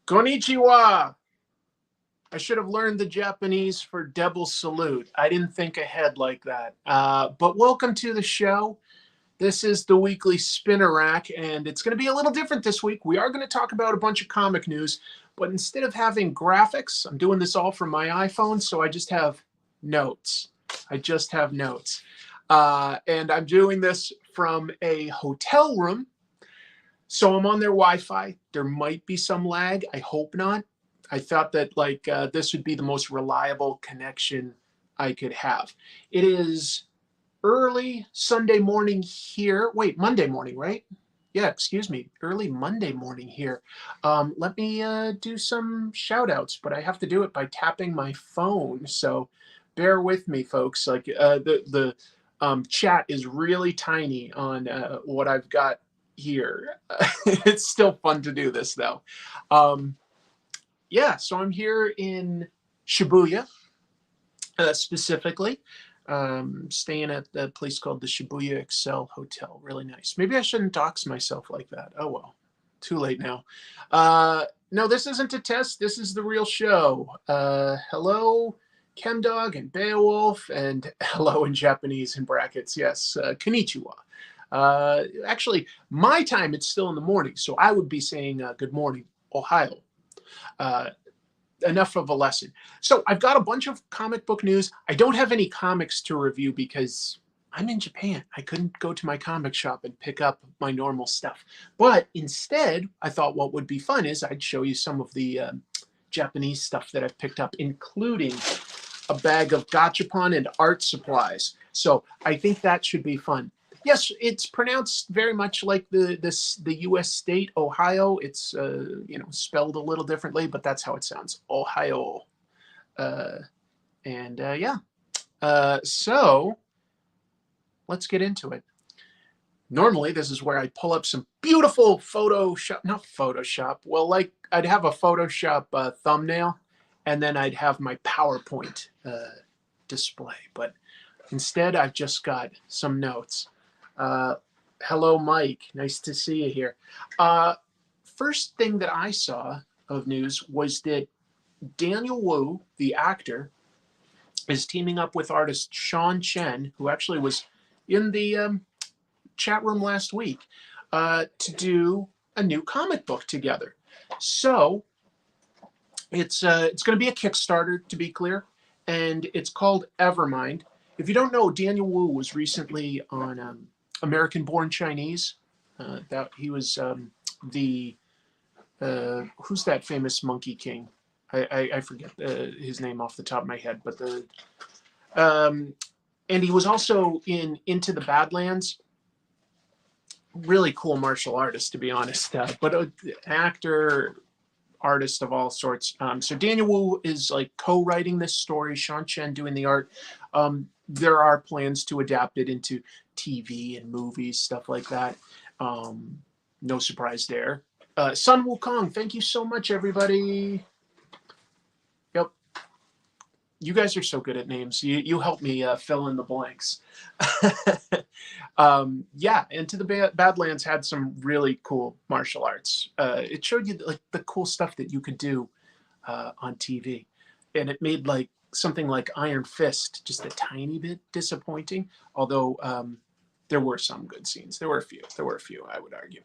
Konnichiwa. I should have learned the Japanese for devil salute. I didn't think ahead like that. But welcome to the show. This is the weekly spinner rack, and it's going to be a little different this week. We are going to talk about a bunch of comic news, but instead of having graphics, I'm doing this all from my iPhone, so I just have notes. And I'm doing this from a hotel room, so I'm on their Wi-Fi. There might be some lag. I hope not. I thought that this would be the most reliable connection I could have. It is early Sunday morning here. Wait, Monday morning, right? Yeah, excuse me. Early Monday morning here. Let me do some shout outs, but I have to do it by tapping my phone. So bear with me, folks. The chat is really tiny on what I've got here. It's still fun to do this though. Yeah, so I'm here in Shibuya, specifically, staying at the place called the Shibuya Excel Hotel. Really nice. Maybe I shouldn't dox myself like that. Oh, well, too late now. No, this isn't a test. This is the real show. Hello, Chemdog and Beowulf, and hello in Japanese in brackets. Yes, konnichiwa. Actually, my time, it's still in the morning, so I would be saying good morning, Ohio. Enough of a lesson. So I've got a bunch of comic book news. I don't have any comics to review because I'm in Japan. I couldn't go to my comic shop and pick up my normal stuff. But instead, I thought what would be fun is I'd show you some of the Japanese stuff that I've picked up, including a bag of gachapon and art supplies. So I think that should be fun. Yes, it's pronounced very much like the U.S. state, Ohio. It's spelled a little differently, but that's how it sounds, Ohio. So let's get into it. Normally, this is where I pull up some beautiful Well, like I'd have a Photoshop thumbnail, and then I'd have my PowerPoint display. But instead, I've just got some notes. Hello, Mike. Nice to see you here. First thing that I saw of news was that Daniel Wu, the actor, is teaming up with artist Sean Chen, who actually was in the chat room last week, to do a new comic book together. So it's going to be a Kickstarter, to be clear, and it's called Evermind. If you don't know, Daniel Wu was recently on American Born Chinese. That he was who's that famous monkey king? I forget his name off the top of my head, but and he was also in Into the Badlands. Really cool martial artist, to be honest, but an actor, artist of all sorts. So Daniel Wu is like co-writing this story, Sean Chen doing the art. There are plans to adapt it into TV and movies, stuff like that. No surprise there. Sun Wukong, thank you so much, everybody. Yep. You guys are so good at names. You help me fill in the blanks. Yeah, Into the Badlands had some really cool martial arts. It showed you like the cool stuff that you could do on TV. And it made like something like Iron Fist just a tiny bit disappointing, although there were some good scenes. There were a few, I would argue.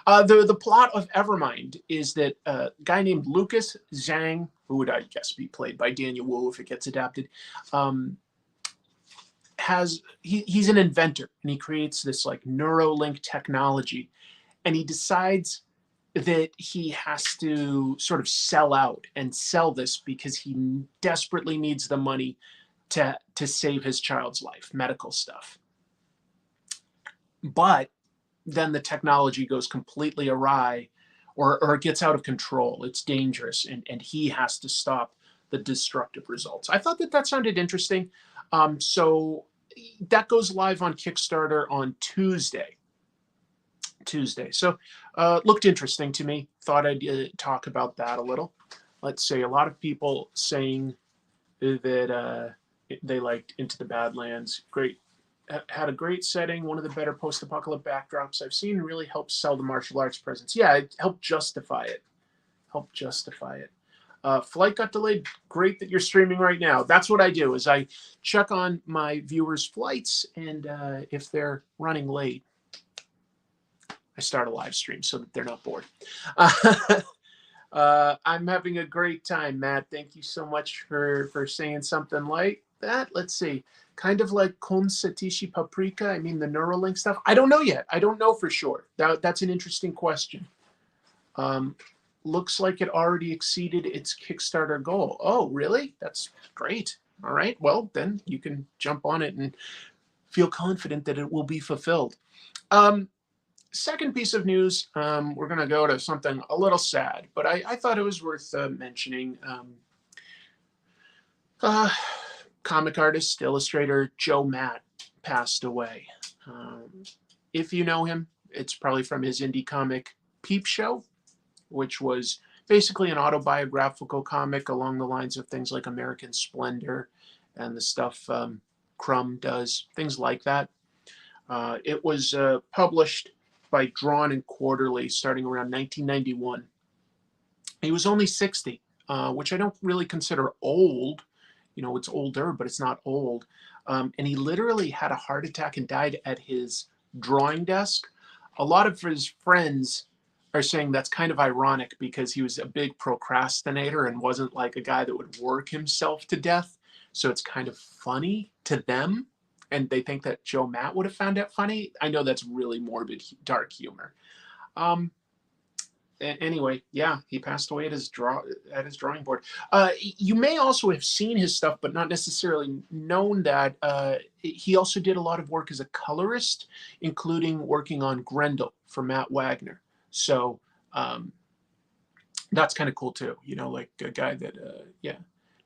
The plot of Evermind is that a guy named Lucas Zhang, who would I guess be played by Daniel Wu if it gets adapted, he's an inventor, and he creates this like Neuralink technology, and he decides that he has to sort of sell out and sell this because he desperately needs the money to save his child's life, medical stuff. But then the technology goes completely awry, or it gets out of control. It's dangerous, and he has to stop the destructive results. I thought that sounded interesting. So that goes live on Kickstarter on Tuesday. So looked interesting to me. Thought I'd talk about that a little. Let's say a lot of people saying that they liked Into the Badlands. Great. Had a great setting, one of the better post-apocalyptic backdrops I've seen, really helped sell the martial arts presence. Yeah, it helped justify it. help justify it. Flight got delayed. Great that you're streaming right now. That's what I do, is I check on my viewers' flights, and if they're running late, I start a live stream so that they're not bored. I'm having a great time, Matt. Thank you so much for saying something like that. Let's see. Kind of like Kon Satishi Paprika. I mean, the Neuralink stuff. I don't know yet. I don't know for sure. That's an interesting question. Looks like it already exceeded its Kickstarter goal. Oh, really? That's great. All right. Well, then you can jump on it and feel confident that it will be fulfilled. Second piece of news, we're going to go to something a little sad, but I thought it was worth mentioning. Comic artist, illustrator Joe Matt passed away. If you know him, it's probably from his indie comic Peep Show, which was basically an autobiographical comic along the lines of things like American Splendor and the stuff Crumb does, things like that. It was published by Drawn and Quarterly starting around 1991. He was only 60, which I don't really consider old. You know, it's older, but it's not old. And he literally had a heart attack and died at his drawing desk. A lot of his friends are saying that's kind of ironic because he was a big procrastinator and wasn't like a guy that would work himself to death. So it's kind of funny to them. And they think that Joe Matt would have found it funny. I know that's really morbid, dark humor. Anyway, yeah, he passed away at his drawing board. You may also have seen his stuff, but not necessarily known that he also did a lot of work as a colorist, including working on Grendel for Matt Wagner. So that's kind of cool too. You know, like a guy that, yeah.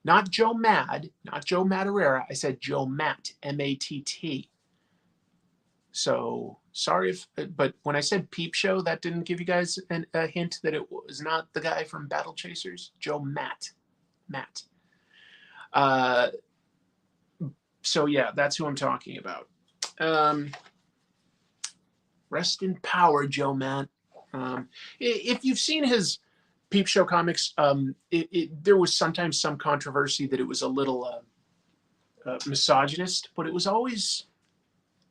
Not Joe Mad, not Joe Madureira. I said Joe Matt, M-A-T-T. So sorry if, but when I said Peep Show, that didn't give you guys a hint that it was not the guy from Battle Chasers. Joe Matt. So yeah, that's who I'm talking about. Rest in power, Joe Matt. If you've seen his Peep Show comics, there was sometimes some controversy that it was a little misogynist, but it was always,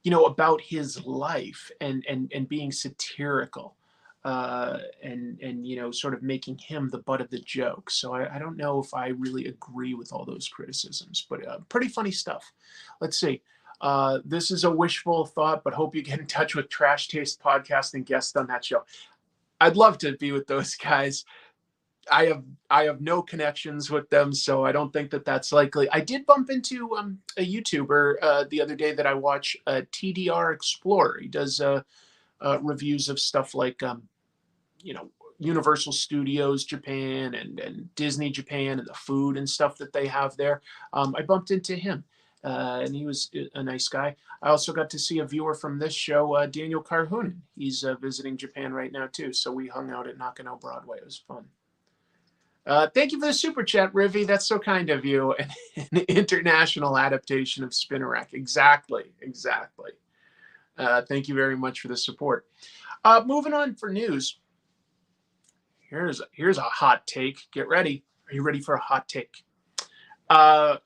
you know, about his life and being satirical, and you know, sort of making him the butt of the joke. So I don't know if I really agree with all those criticisms, but pretty funny stuff. Let's see. This is a wishful thought, but hope you get in touch with Trash Taste Podcast and guest on that show. I'd love to be with those guys. I have no connections with them, so I don't think that that's likely. I did bump into a YouTuber the other day that I watch, TDR Explorer. He does reviews of stuff like, you know, Universal Studios Japan and Disney Japan and the food and stuff that they have there. I bumped into him, and he was a nice guy. I also got to see a viewer from this show, Daniel Carhoonen. He's visiting Japan right now, too, so we hung out at Nakano Broadway. It was fun. Thank you for the super chat, Rivy. That's so kind of you. An international adaptation of Spinnerack. Exactly. Thank you very much for the support. Moving on for news. Here's a hot take. Get ready. Are you ready for a hot take? One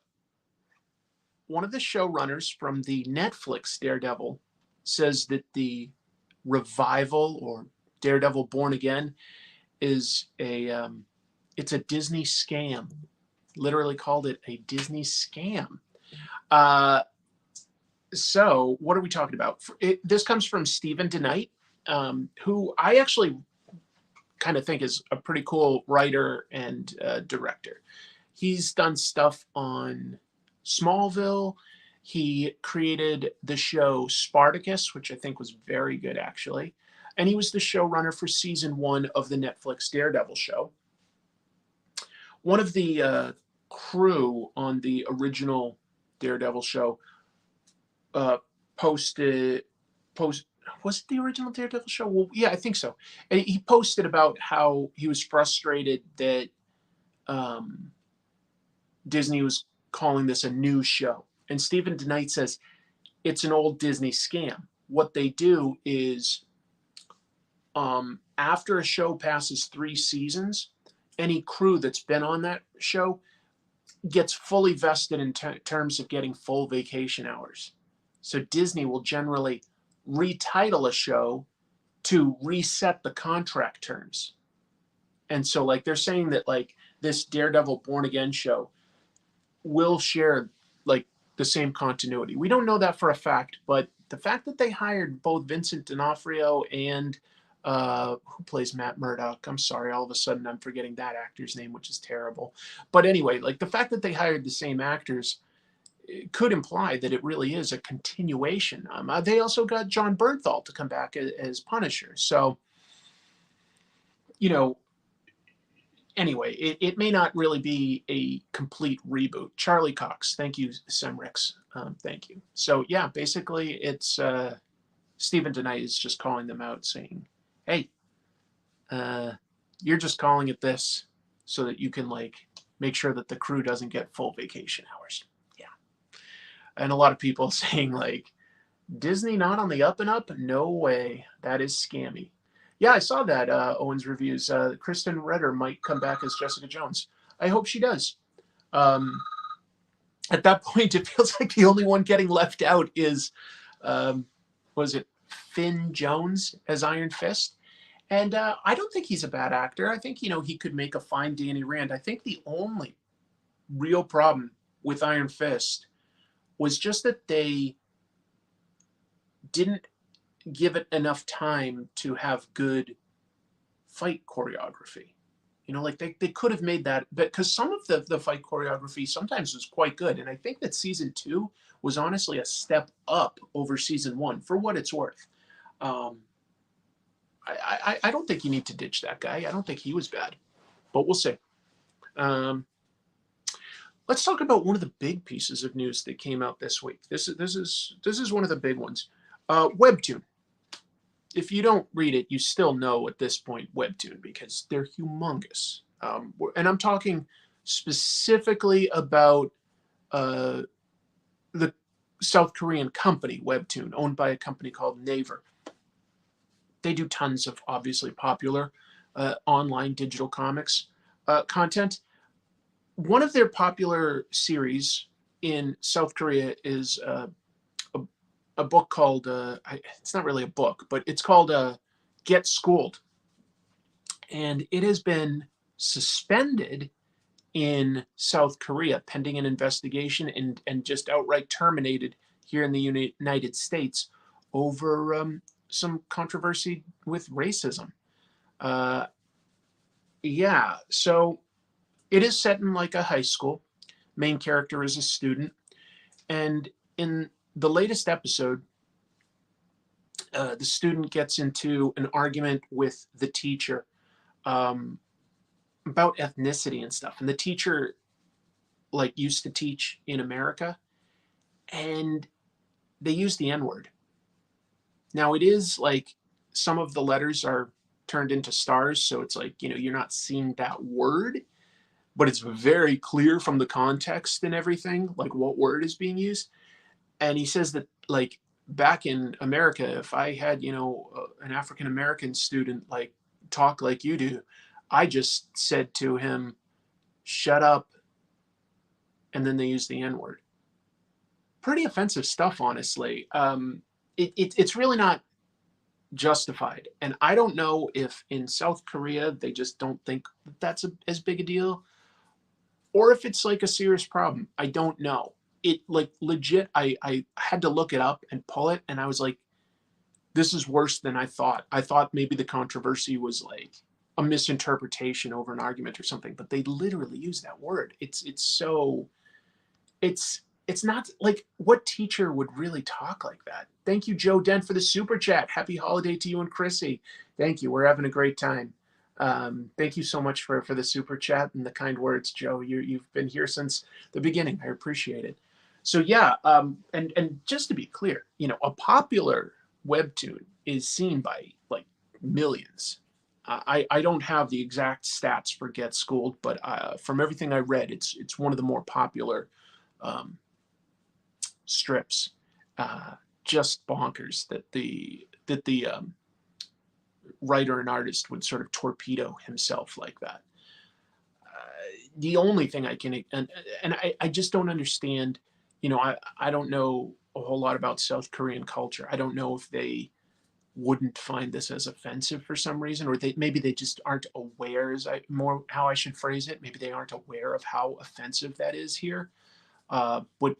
of the showrunners from the Netflix Daredevil says that the revival or Daredevil Born Again is it's a Disney scam. Literally called it a Disney scam. So what are we talking about? This comes from Stephen DeKnight, who I actually kind of think is a pretty cool writer and director. He's done stuff on Smallville. He created the show Spartacus, which I think was very good, actually. And he was the showrunner for season 1 of the Netflix Daredevil show. One of the crew on the original Daredevil show was it the original Daredevil show? Well, yeah, I think so. And he posted about how he was frustrated that Disney was calling this a new show. And Stephen DeKnight says it's an old Disney scam. What they do is after a show passes 3 seasons, any crew that's been on that show gets fully vested in terms of getting full vacation hours. So Disney will generally retitle a show to reset the contract terms. And so like they're saying that like this Daredevil Born Again show will share like the same continuity. We don't know that for a fact, but the fact that they hired both Vincent D'Onofrio and who plays Matt Murdock. I'm sorry, all of a sudden I'm forgetting that actor's name, which is terrible. But anyway, like the fact that they hired the same actors could imply that it really is a continuation. They also got John Bernthal to come back as Punisher. So, you know, anyway, it may not really be a complete reboot. Charlie Cox, thank you, Semrix. Thank you. So yeah, basically it's Stephen DeKnight is just calling them out saying, hey, you're just calling it this so that you can like make sure that the crew doesn't get full vacation hours. Yeah. And a lot of people saying like, Disney not on the up and up? No way. That is scammy. Yeah, I saw that, Owen's reviews. Kristen Redder might come back as Jessica Jones. I hope she does. At that point, it feels like the only one getting left out is, was it Finn Jones as Iron Fist? And I don't think he's a bad actor. I think, he could make a fine Danny Rand. I think the only real problem with Iron Fist was just that they didn't give it enough time to have good fight choreography. Like they could have made that, because some of the fight choreography sometimes was quite good. And I think that season 2 was honestly a step up over season 1 for what it's worth. I don't think you need to ditch that guy. I don't think he was bad, but we'll see. Let's talk about one of the big pieces of news that came out this week. This is one of the big ones. Webtoon. If you don't read it, you still know at this point Webtoon, because they're humongous. And I'm talking specifically about the South Korean company, Webtoon, owned by a company called Naver. They do tons of obviously popular online digital comics content. One of their popular series in South Korea is a book called, it's not really a book, but it's called Get Schooled. And it has been suspended in South Korea pending an investigation and just outright terminated here in the United States over some controversy with racism. Yeah, so it is set in like a high school. Main character is a student. And in the latest episode, the student gets into an argument with the teacher about ethnicity and stuff. And the teacher like used to teach in America, and they use the N-word. Now it is like some of the letters are turned into stars, so it's like, you're not seeing that word, but it's very clear from the context and everything, like what word is being used. And he says that like back in America, if I had, an African-American student like talk like you do, I just said to him, shut up. And then they use the N-word. Pretty offensive stuff, honestly. It's really not justified. And I don't know if in South Korea, they just don't think that's as big a deal, or if it's like a serious problem. I don't know. It like legit, I had to look it up and pull it, and I was like, this is worse than I thought. I thought maybe the controversy was like a misinterpretation over an argument or something, but they literally use that word. It's not like, what teacher would really talk like that? Thank you, Joe Dent, for the super chat. Happy holiday to you and Chrissy. Thank you. We're having a great time. Thank you so much for the super chat and the kind words, Joe. You've been here since the beginning. I appreciate it. So yeah, and just to be clear, a popular webtoon is seen by like millions. I don't have the exact stats for Get Schooled, but from everything I read, it's one of the more popular strips. Just bonkers that the writer and artist would sort of torpedo himself like that. the only thing I can, and I just don't understand, you know, I don't know a whole lot about South Korean culture. I don't know if they wouldn't find this as offensive for some reason, or maybe they just aren't aware, as I more how I should phrase it. Maybe they aren't aware of how offensive that is here. But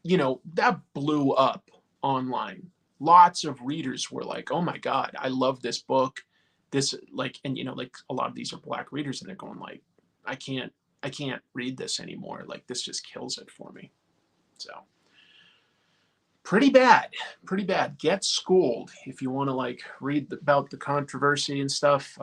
you know, that blew up online. Lots of readers were like, "Oh my God, I love this book." This like, and you know, like a lot of these are black readers, and they're going like, "I can't, I can't read this anymore. Like this just kills it for me." So pretty bad, pretty bad. Get schooled if you want to like read about the controversy and stuff.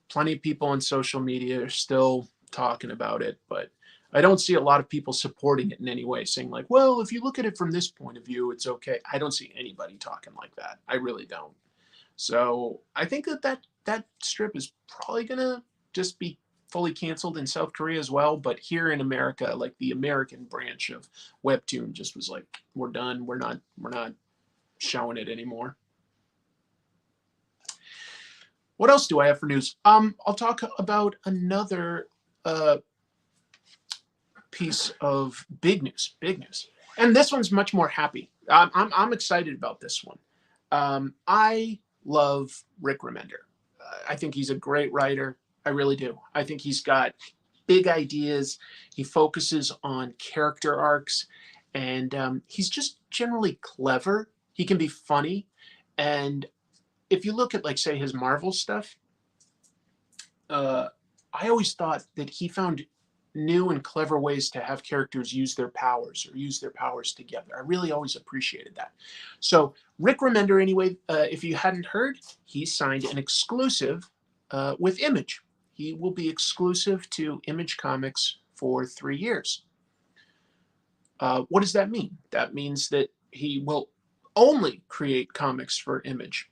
Plenty of people on social media are still talking about it, but I don't see a lot of people supporting it in any way, saying like, well, if you look at it from this point of view, it's okay. I don't see anybody talking like that. I really don't. So I think that strip is probably gonna just be fully canceled in South Korea as well. But here in America, like the American branch of Webtoon just was like, we're done. We're not showing it anymore. What else do I have for news? I'll talk about another piece of big news. Big news, and this one's much more happy. I'm excited about this one. I love Rick Remender. I think he's a great writer. I really do. I think he's got big ideas. He focuses on character arcs, and he's just generally clever. He can be funny, and if you look at like say his Marvel stuff, I always thought that he found new and clever ways to have characters use their powers or use their powers together. I really always appreciated that. So Rick Remender, anyway, if you hadn't heard, he signed an exclusive with Image. He will be exclusive to Image Comics for 3 years. What does that mean? That means that he will only create comics for Image.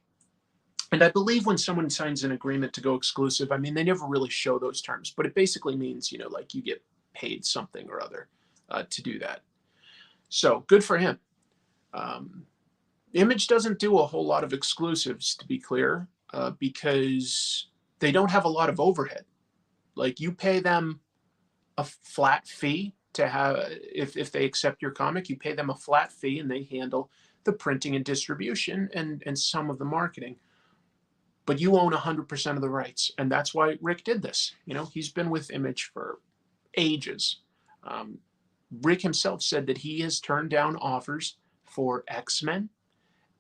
And I believe when someone signs an agreement to go exclusive, I mean, they never really show those terms, but it basically means, you know, like you get paid something or other to do that. So good for him. Image doesn't do a whole lot of exclusives, to be clear, because they don't have a lot of overhead. Like you pay them a flat fee to have, if they accept your comic, you pay them a flat fee and they handle the printing and distribution and some of the marketing. But you own 100% of the rights. And that's why Rick did this. You know, he's been with Image for ages. Rick himself said that he has turned down offers for X-Men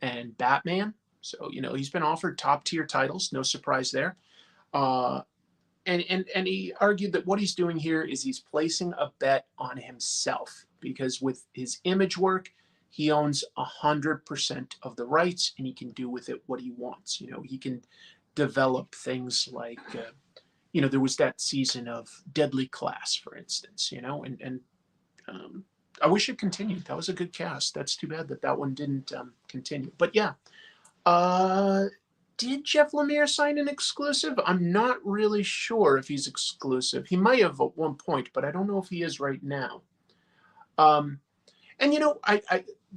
and Batman. So, you know, he's been offered top tier titles. No surprise there. And he argued that what he's doing here is he's placing a bet on himself because with his Image work, he owns 100% of the rights and he can do with it what he wants. You know, he can develop things like, you know, there was that season of Deadly Class, for instance, you know, and I wish it continued. That was a good cast. That's too bad that one didn't continue. But yeah, did Jeff Lemire sign an exclusive? I'm not really sure if he's exclusive. He might have at one point, but I don't know if he is right now. And you know,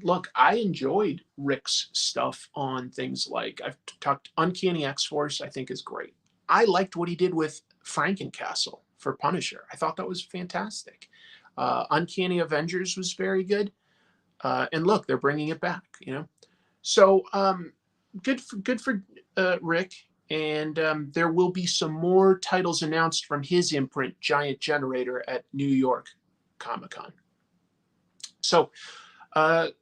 look, I enjoyed Rick's stuff on things like I've talked Uncanny X-Force, I think is great. I liked what he did with Frankencastle for Punisher. I thought that was fantastic. Uncanny Avengers was very good. And look, they're bringing it back, you know. So good for Rick. And there will be some more titles announced from his imprint, Giant Generator, at New York Comic-Con. So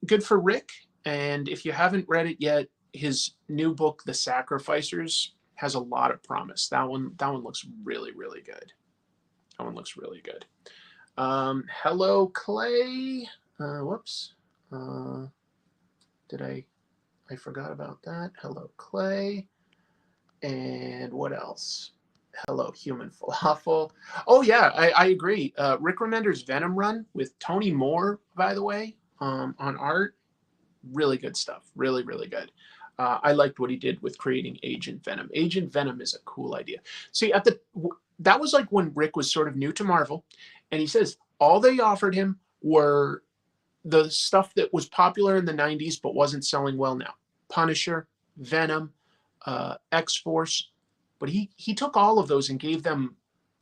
good for Rick. And if you haven't read it yet, his new book, The Sacrificers, has a lot of promise. That one looks really, really good. That one looks really good. Hello, Clay. Whoops. I forgot about that. Hello, Clay. And what else? Hello, Human Falafel. Oh, yeah, I agree. Rick Remender's Venom run with Tony Moore, by the way, on art. Really good stuff. Really, really good. I liked what he did with creating Agent Venom. Agent Venom is a cool idea. See, that was like when Rick was sort of new to Marvel, and he says all they offered him were the stuff that was popular in the 90s but wasn't selling well now. Punisher, Venom, X-Force. But he took all of those and gave them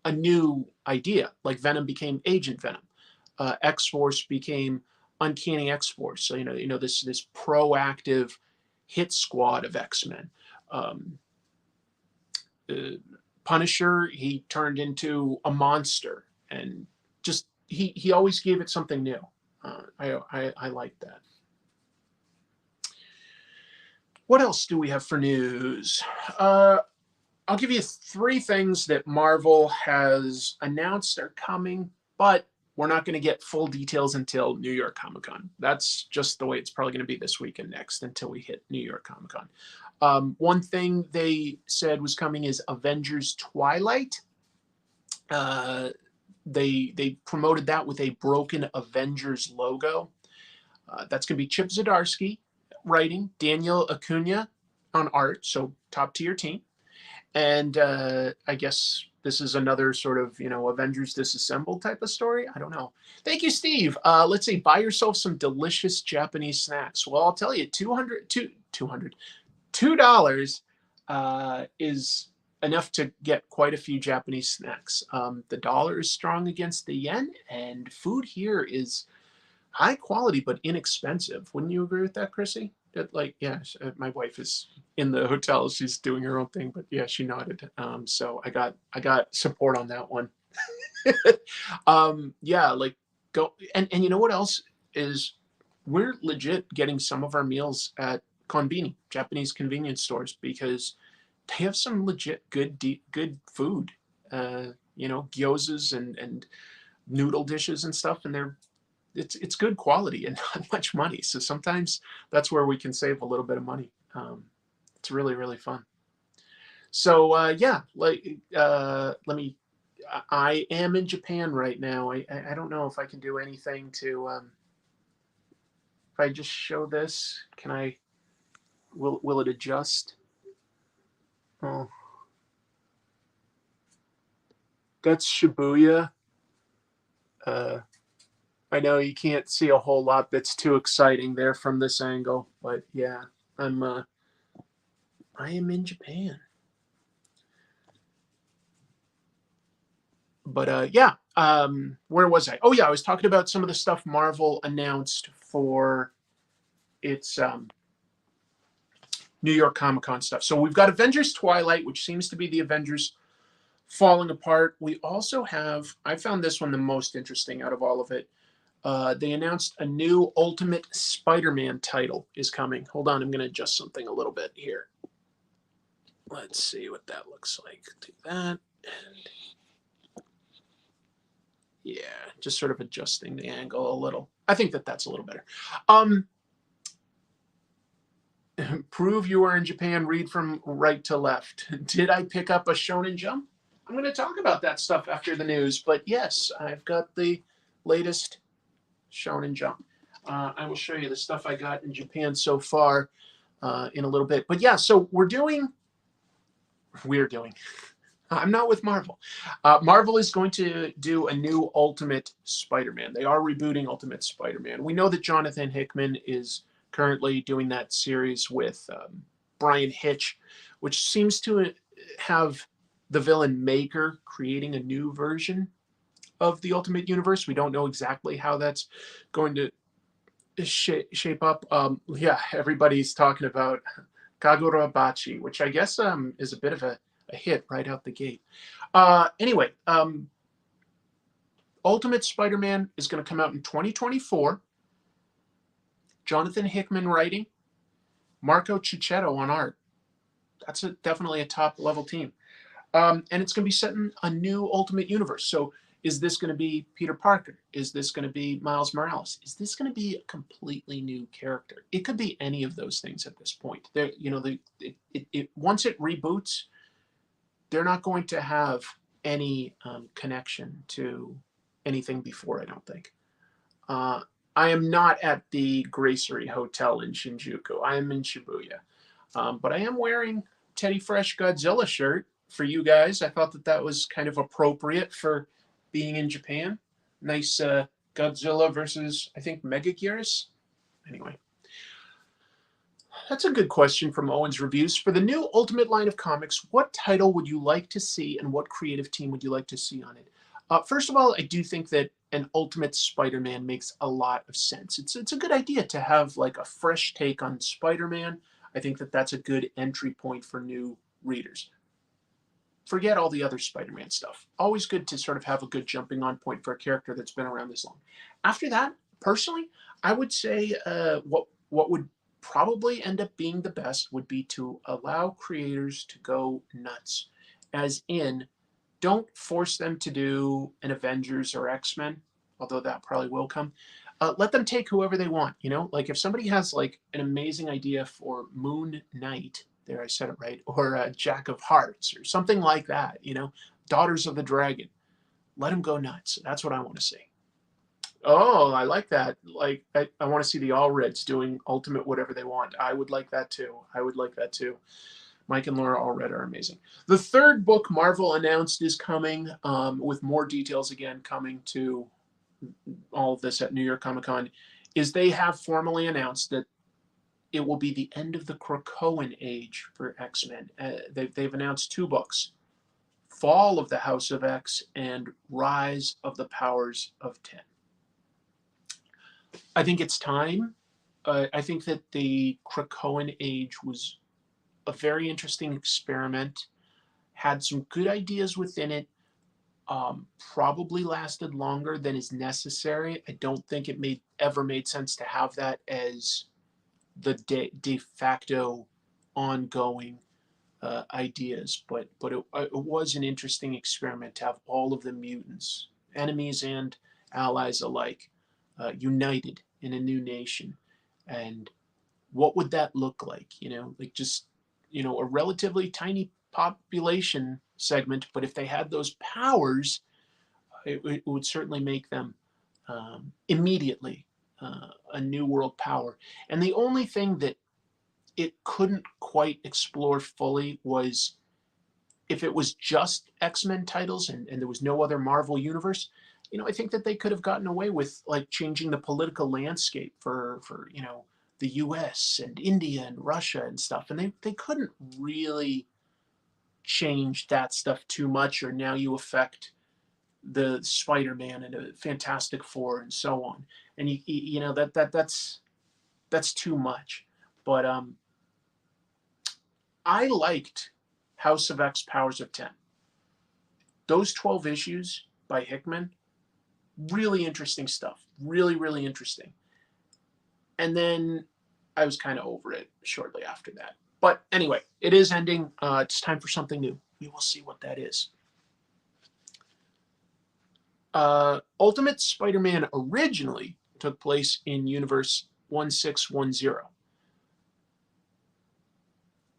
a new idea. Like Venom became Agent Venom. X-Force became Uncanny X-Force. So this proactive hit squad of X-Men. Um, uh, Punisher, he turned into a monster, and just he always gave it something new. I like that. What else do we have for news? I'll give you 3 things that Marvel has announced are coming, but we're not going to get full details until New York Comic Con. That's just the way it's probably going to be this week and next until we hit New York Comic Con. One thing they said was coming is Avengers Twilight. They promoted that with a broken Avengers logo. That's going to be Chip Zdarsky writing, Daniel Acuna on art, so top tier team. And I guess this is another sort of, Avengers Disassembled type of story. I don't know. Thank you, Steve. Let's say buy yourself some delicious Japanese snacks. Well, I'll tell you, $2 is enough to get quite a few Japanese snacks. The dollar is strong against the yen, and food here is high quality but inexpensive. Wouldn't you agree with that, Chrissy? My wife is in the hotel. She's doing her own thing, but yeah, she nodded. So I got support on that one. Go and you know what else is, we're legit getting some of our meals at konbini, Japanese convenience stores, because they have some legit good food. Gyozas and noodle dishes and stuff, and it's good quality and not much money. So sometimes that's where we can save a little bit of money. It's really, really fun. So let me. I am in Japan right now. I don't know if I can do anything to. If I just show this, can I? Will it adjust? Oh, that's Shibuya. I know you can't see a whole lot that's too exciting there from this angle, but yeah, I am in Japan. But where was I? Oh yeah, I was talking about some of the stuff Marvel announced for its New York Comic Con stuff. So we've got Avengers Twilight, which seems to be the Avengers falling apart. We also have, I found this one the most interesting out of all of it. They announced a new Ultimate Spider-Man title is coming. Hold on, I'm going to adjust something a little bit here. Let's see what that looks like. Do that. And yeah, just sort of adjusting the angle a little. I think that's a little better. Prove you are in Japan. Read from right to left. Did I pick up a Shonen Jump? I'm going to talk about that stuff after the news. But yes, I've got the latest Shonen Jump. I will show you the stuff I got in Japan so far in a little bit. But yeah, so we're doing. I'm not with Marvel. Marvel is going to do a new Ultimate Spider-Man. They are rebooting Ultimate Spider-Man. We know that Jonathan Hickman is currently doing that series with Brian Hitch, which seems to have the villain Maker creating a new version of the Ultimate Universe. We don't know exactly how that's going to shape up. Everybody's talking about Kagurabachi, which I guess is a bit of a hit right out the gate. Anyway, Ultimate Spider-Man is going to come out in 2024. Jonathan Hickman writing, Marco Cicchetto on art. That's definitely a top-level team. And it's going to be set in a new Ultimate Universe. So is this going to be Peter Parker? Is this going to be Miles Morales? Is this going to be a completely new character? It could be any of those things at this point. Once it reboots, they're not going to have any connection to anything before, I don't think. I am not at the Gracery Hotel in Shinjuku. I am in Shibuya. But I am wearing Teddy Fresh Godzilla shirt for you guys. I thought that was kind of appropriate for being in Japan. Nice Godzilla versus, I think, Megaguirus. Anyway. That's a good question from Owen's Reviews. For the new Ultimate line of comics, what title would you like to see and what creative team would you like to see on it? First of all, I do think that an Ultimate Spider-Man makes a lot of sense. It's a good idea to have like a fresh take on Spider-Man. I think that that's a good entry point for new readers. Forget all the other Spider-Man stuff. Always good to sort of have a good jumping on point for a character that's been around this long. After that, personally, I would say what would probably end up being the best would be to allow creators to go nuts. As in, don't force them to do an Avengers or X-Men, although that probably will come. Let them take whoever they want, you know? Like if somebody has like an amazing idea for Moon Knight, there I said it right, or Jack of Hearts or something like that, you know? Daughters of the Dragon. Let them go nuts. That's what I want to see. Oh, I like that. Like, I want to see the All Reds doing Ultimate whatever they want. I would like that too. I would like that too. Mike and Laura Allred are amazing. The third book Marvel announced is coming, with more details again coming to all of this at New York Comic Con, is they have formally announced that it will be the end of the Krakoan age for X-Men. They've announced 2 books, Fall of the House of X and Rise of the Powers of 10. I think it's time. I think that the Krakoan age was a very interesting experiment, had some good ideas within it, probably lasted longer than is necessary. I don't think it ever made sense to have that as the de facto ongoing ideas, but it was an interesting experiment to have all of the mutants, enemies and allies alike, united in a new nation. And what would that look like? You know, like just, you know, a relatively tiny population segment, but if they had those powers, it would certainly make them immediately a new world power. And the only thing that it couldn't quite explore fully was if it was just X-Men titles and there was no other Marvel universe. You know, I think that they could have gotten away with like changing the political landscape for you know, the US and India and Russia and stuff. And they couldn't really change that stuff too much, or now you affect the Spider-Man and the Fantastic Four and so on. And you know that's too much. But I liked House of X Powers of 10. Those 12 issues by Hickman, really interesting stuff. Really, really interesting. And then I was kind of over it shortly after that. But anyway, it is ending. It's time for something new. We will see what that is. Ultimate Spider-Man originally took place in Universe 1610.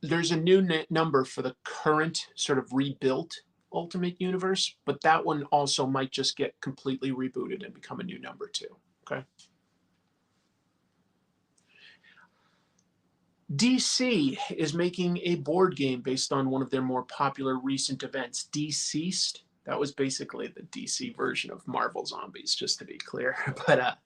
There's a new number for the current sort of rebuilt Ultimate Universe, but that one also might just get completely rebooted and become a new number too. Okay. DC is making a board game based on one of their more popular recent events, Deceased. That was basically the DC version of Marvel Zombies, just to be clear. But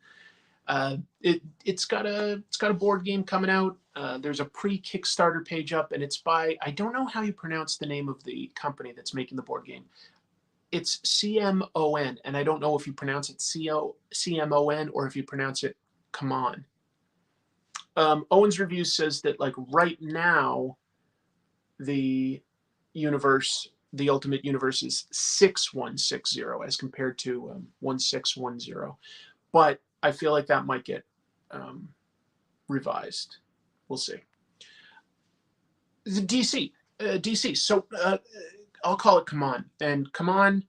it's got a board game coming out. There's a pre-Kickstarter page up, and it's by, I don't know how you pronounce the name of the company that's making the board game. It's CMON, and I don't know if you pronounce it CMON or if you pronounce it come on. Owen's Review says that like right now, the universe, the Ultimate Universe is 6160 as compared to 1610. But I feel like that might get revised. We'll see. The DC. So I'll call it Come On. And Come On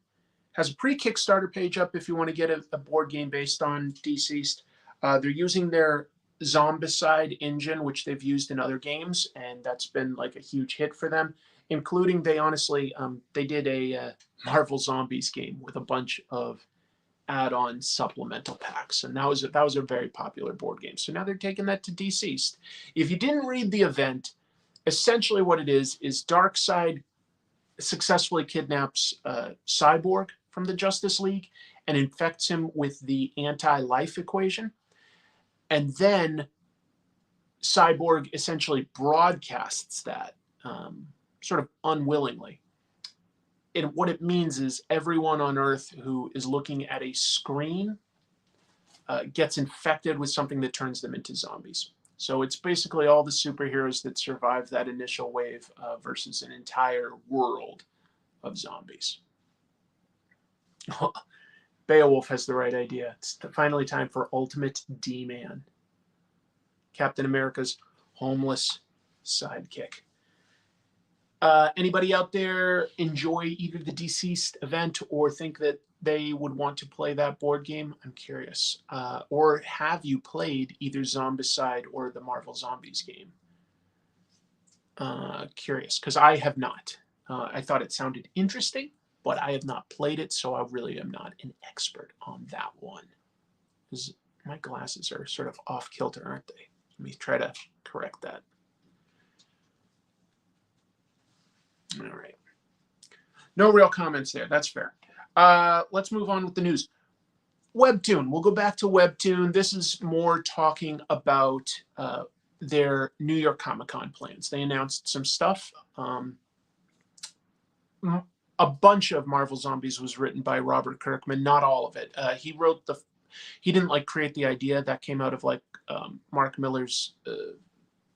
has a pre-Kickstarter page up if you want to get a board game based on Deceased. They're using their Zombicide engine, which they've used in other games, and that's been like a huge hit for them. Including, they honestly, they did a Marvel Zombies game with a bunch of add-on supplemental packs, and that was a very popular board game. So now they're taking that to Deceased. If you didn't read the event, essentially what it is Darkseid successfully kidnaps Cyborg from the Justice League and infects him with the anti-life equation. And then Cyborg essentially broadcasts that sort of unwillingly. And what it means is everyone on Earth who is looking at a screen gets infected with something that turns them into zombies. So it's basically all the superheroes that survive that initial wave versus an entire world of zombies. Beowulf has the right idea. It's finally time for Ultimate D-Man. Captain America's homeless sidekick. Anybody out there enjoy either the Deceased event or think that they would want to play that board game? I'm curious. Or have you played either Zombicide or the Marvel Zombies game? Curious, because I have not. I thought it sounded interesting, but I have not played it, so I really am not an expert on that one. My glasses are sort of off kilter, aren't they? Let me try to correct that. All right. No real comments there. That's fair. Let's move on with the news. Webtoon. We'll go back to Webtoon. This is more talking about their New York Comic-Con plans. They announced some stuff. A bunch of Marvel Zombies was written by Robert Kirkman. Not all of it. He didn't like create the idea. That came out of like Mark Miller's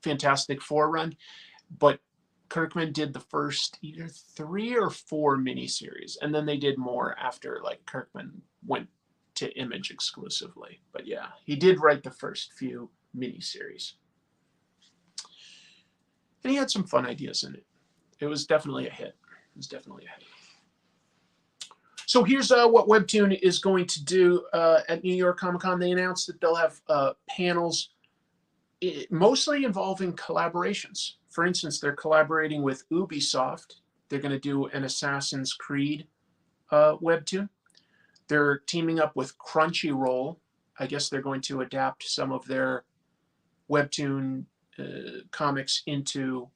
Fantastic Four run, but Kirkman did the first either 3 or 4 miniseries, and then they did more after like Kirkman went to Image exclusively. But yeah, he did write the first few miniseries, and he had some fun ideas in it. It was definitely a hit. So here's what Webtoon is going to do at New York Comic Con. They announced that they'll have panels mostly involving collaborations. For instance, they're collaborating with Ubisoft. They're going to do an Assassin's Creed Webtoon. They're teaming up with Crunchyroll. I guess they're going to adapt some of their Webtoon comics into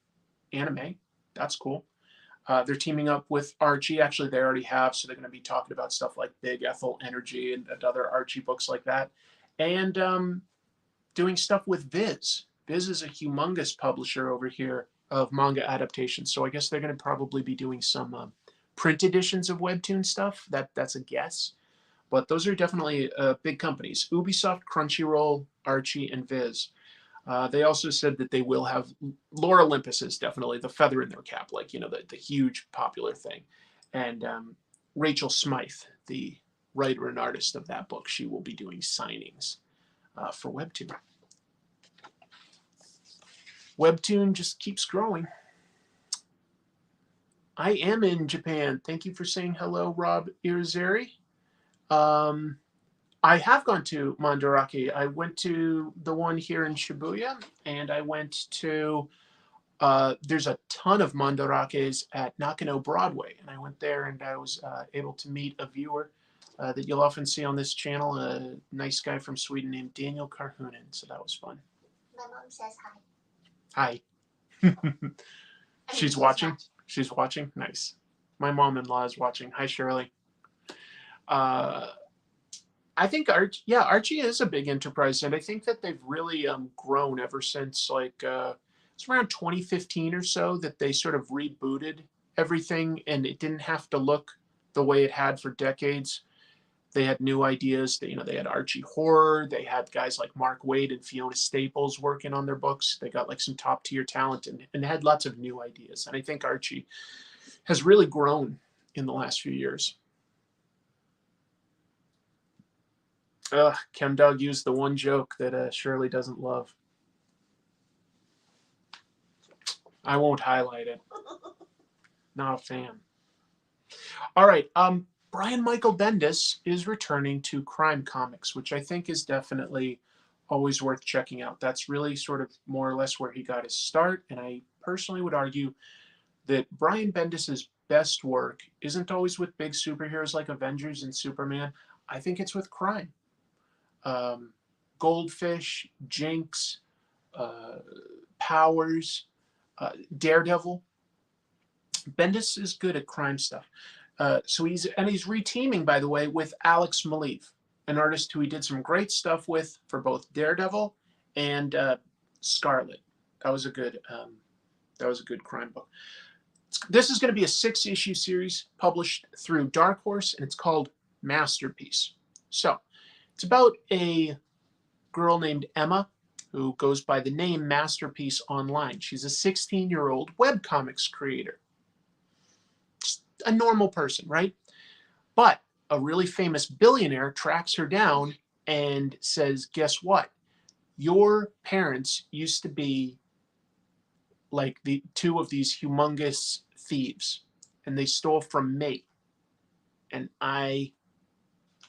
anime. That's cool. They're teaming up with Archie. Actually, they already have, so they're going to be talking about stuff like Big Ethel Energy and other Archie books like that. And doing stuff with Viz. Viz is a humongous publisher over here of manga adaptations, so I guess they're going to probably be doing some print editions of Webtoon stuff. That's a guess. But those are definitely big companies. Ubisoft, Crunchyroll, Archie, and Viz. They also said that they will have Lore Olympus is definitely the feather in their cap, like, you know, the huge popular thing. And Rachel Smythe, the writer and artist of that book, she will be doing signings for Webtoon. Webtoon just keeps growing. I am in Japan. Thank you for saying hello, Rob Irizarry. I have gone to Mandarake. I went to the one here in Shibuya, and I went to, there's a ton of Mandarakes at Nakano Broadway, and I went there and I was able to meet a viewer that you'll often see on this channel, a nice guy from Sweden named Daniel Karhunen, so that was fun. My mom says hi. Hi. She's watching? She's watching? Nice. My mom-in-law is watching. Hi, Shirley. I think Archie is a big enterprise, and I think that they've really grown ever since like it's around 2015 or so that they sort of rebooted everything, and it didn't have to look the way it had for decades. They had new ideas. They had Archie Horror. They had guys like Mark Waid and Fiona Staples working on their books. They got like some top tier talent and had lots of new ideas. And I think Archie has really grown in the last few years. ChemDog used the one joke that Shirley doesn't love. I won't highlight it. Not a fan. All right. Brian Michael Bendis is returning to Crime Comics, which I think is definitely always worth checking out. That's really sort of more or less where he got his start. And I personally would argue that Brian Bendis's best work isn't always with big superheroes like Avengers and Superman. I think it's with crime. Goldfish, Jinx, Powers, Daredevil. Bendis is good at crime stuff. So he's reteaming, by the way, with Alex Maleev, an artist who he did some great stuff with for both Daredevil and Scarlet. That was a good crime book. This is going to be a 6-issue series published through Dark Horse, and it's called Masterpiece. So it's about a girl named Emma who goes by the name Masterpiece online. She's a 16-year-old webcomics creator. Just a normal person, right? But a really famous billionaire tracks her down and says, guess what? Your parents used to be like the two of these humongous thieves, and they stole from me. And I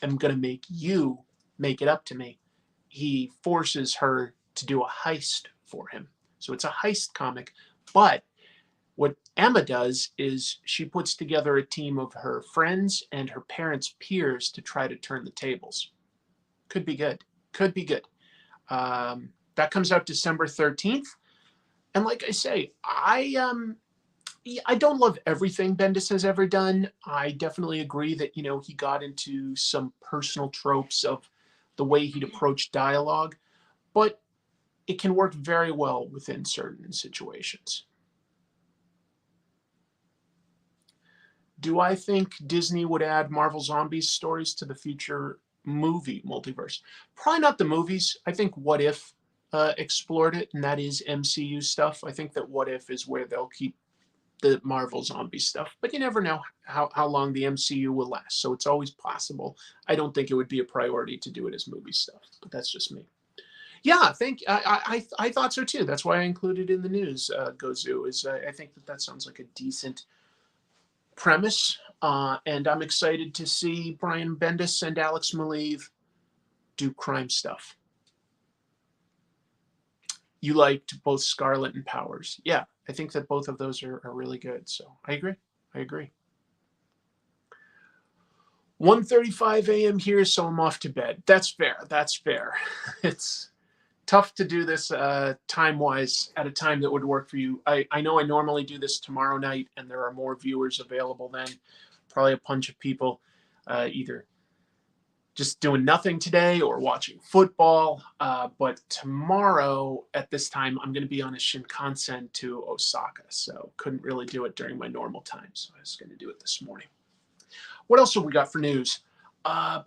am going to make you make it up to me. He forces her to do a heist for him. So it's a heist comic. But what Emma does is she puts together a team of her friends and her parents' peers to try to turn the tables. Could be good. Could be good. That comes out December 13th. And like I say, I don't love everything Bendis has ever done. I definitely agree that, you know, he got into some personal tropes of the way he'd approach dialogue, but it can work very well within certain situations. Do I think Disney would add Marvel Zombies stories to the future movie multiverse? Probably not the movies. I think What If explored it, and that is MCU stuff. I think that What If is where they'll keep the Marvel zombie stuff, but you never know how long the MCU will last, so it's always possible. I don't think it would be a priority to do it as movie stuff, but that's just me. Yeah, I thought so too. That's why I included it in the news, Gozu, is I think that sounds like a decent premise, and I'm excited to see Brian Bendis and Alex Maleev do crime stuff. You liked both Scarlet and Powers. Yeah, I think that both of those are really good. So I agree. 1:35 a.m. here, so I'm off to bed. That's fair. It's tough to do this time-wise at a time that would work for you. I know I normally do this tomorrow night, and there are more viewers available then. Probably a bunch of people either just doing nothing today or watching football. But tomorrow at this time, I'm going to be on a Shinkansen to Osaka. So couldn't really do it during my normal time. So I was going to do it this morning. What else have we got for news? Oh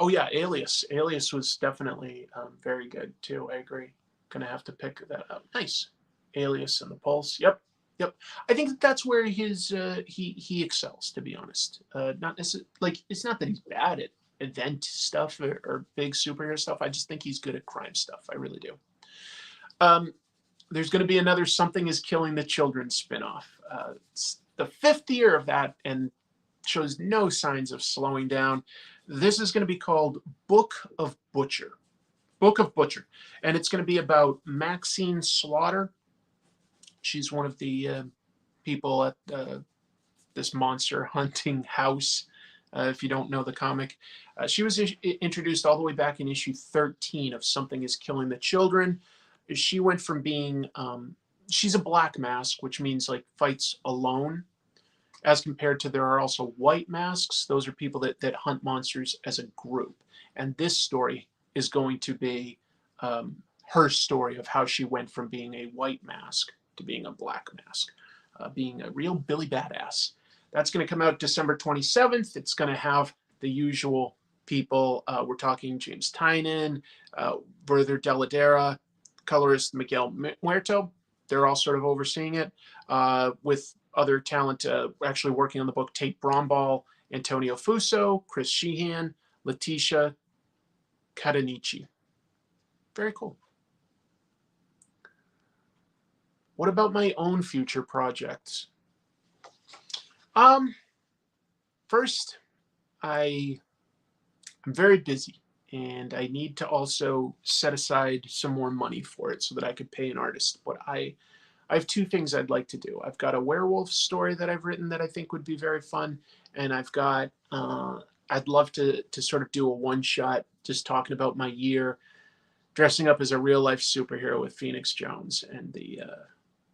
yeah, Alias. Alias was definitely very good too. I agree. Gonna have to pick that up. Nice. Alias and the Pulse. Yep. I think that's where his he excels, to be honest. Not necessarily like it's not that he's bad at event stuff or big superhero stuff. I just think he's good at crime stuff. I really do. There's going to be another Something Is Killing the Children spinoff. It's the 5th year of that and shows no signs of slowing down. This is going to be called Book of Butcher. And it's going to be about Maxine Slaughter. She's one of the people at this monster hunting house, if you don't know the comic. She was introduced all the way back in issue 13 of Something Is Killing the Children. She went from being, she's a black mask, which means like fights alone, as compared to there are also white masks. Those are people that hunt monsters as a group. And this story is going to be her story of how she went from being a white mask to being a black mask, being a real Billy Badass. That's going to come out December 27th. It's going to have the usual people. We're talking James Tynion, Werther Dell'Edera, colorist Miguel Muerto. They're all sort of overseeing it, with other talent actually working on the book: Tate Bromball, Antonio Fuso, Chris Sheehan, Letitia Cadanici. Very cool. What about my own future projects? First, I'm very busy, and I need to also set aside some more money for it so that I could pay an artist. But I have 2 things I'd like to do. I've got a werewolf story that I've written that I think would be very fun, and I've got I'd love to sort of do a one-shot just talking about my year dressing up as a real-life superhero with Phoenix Jones and the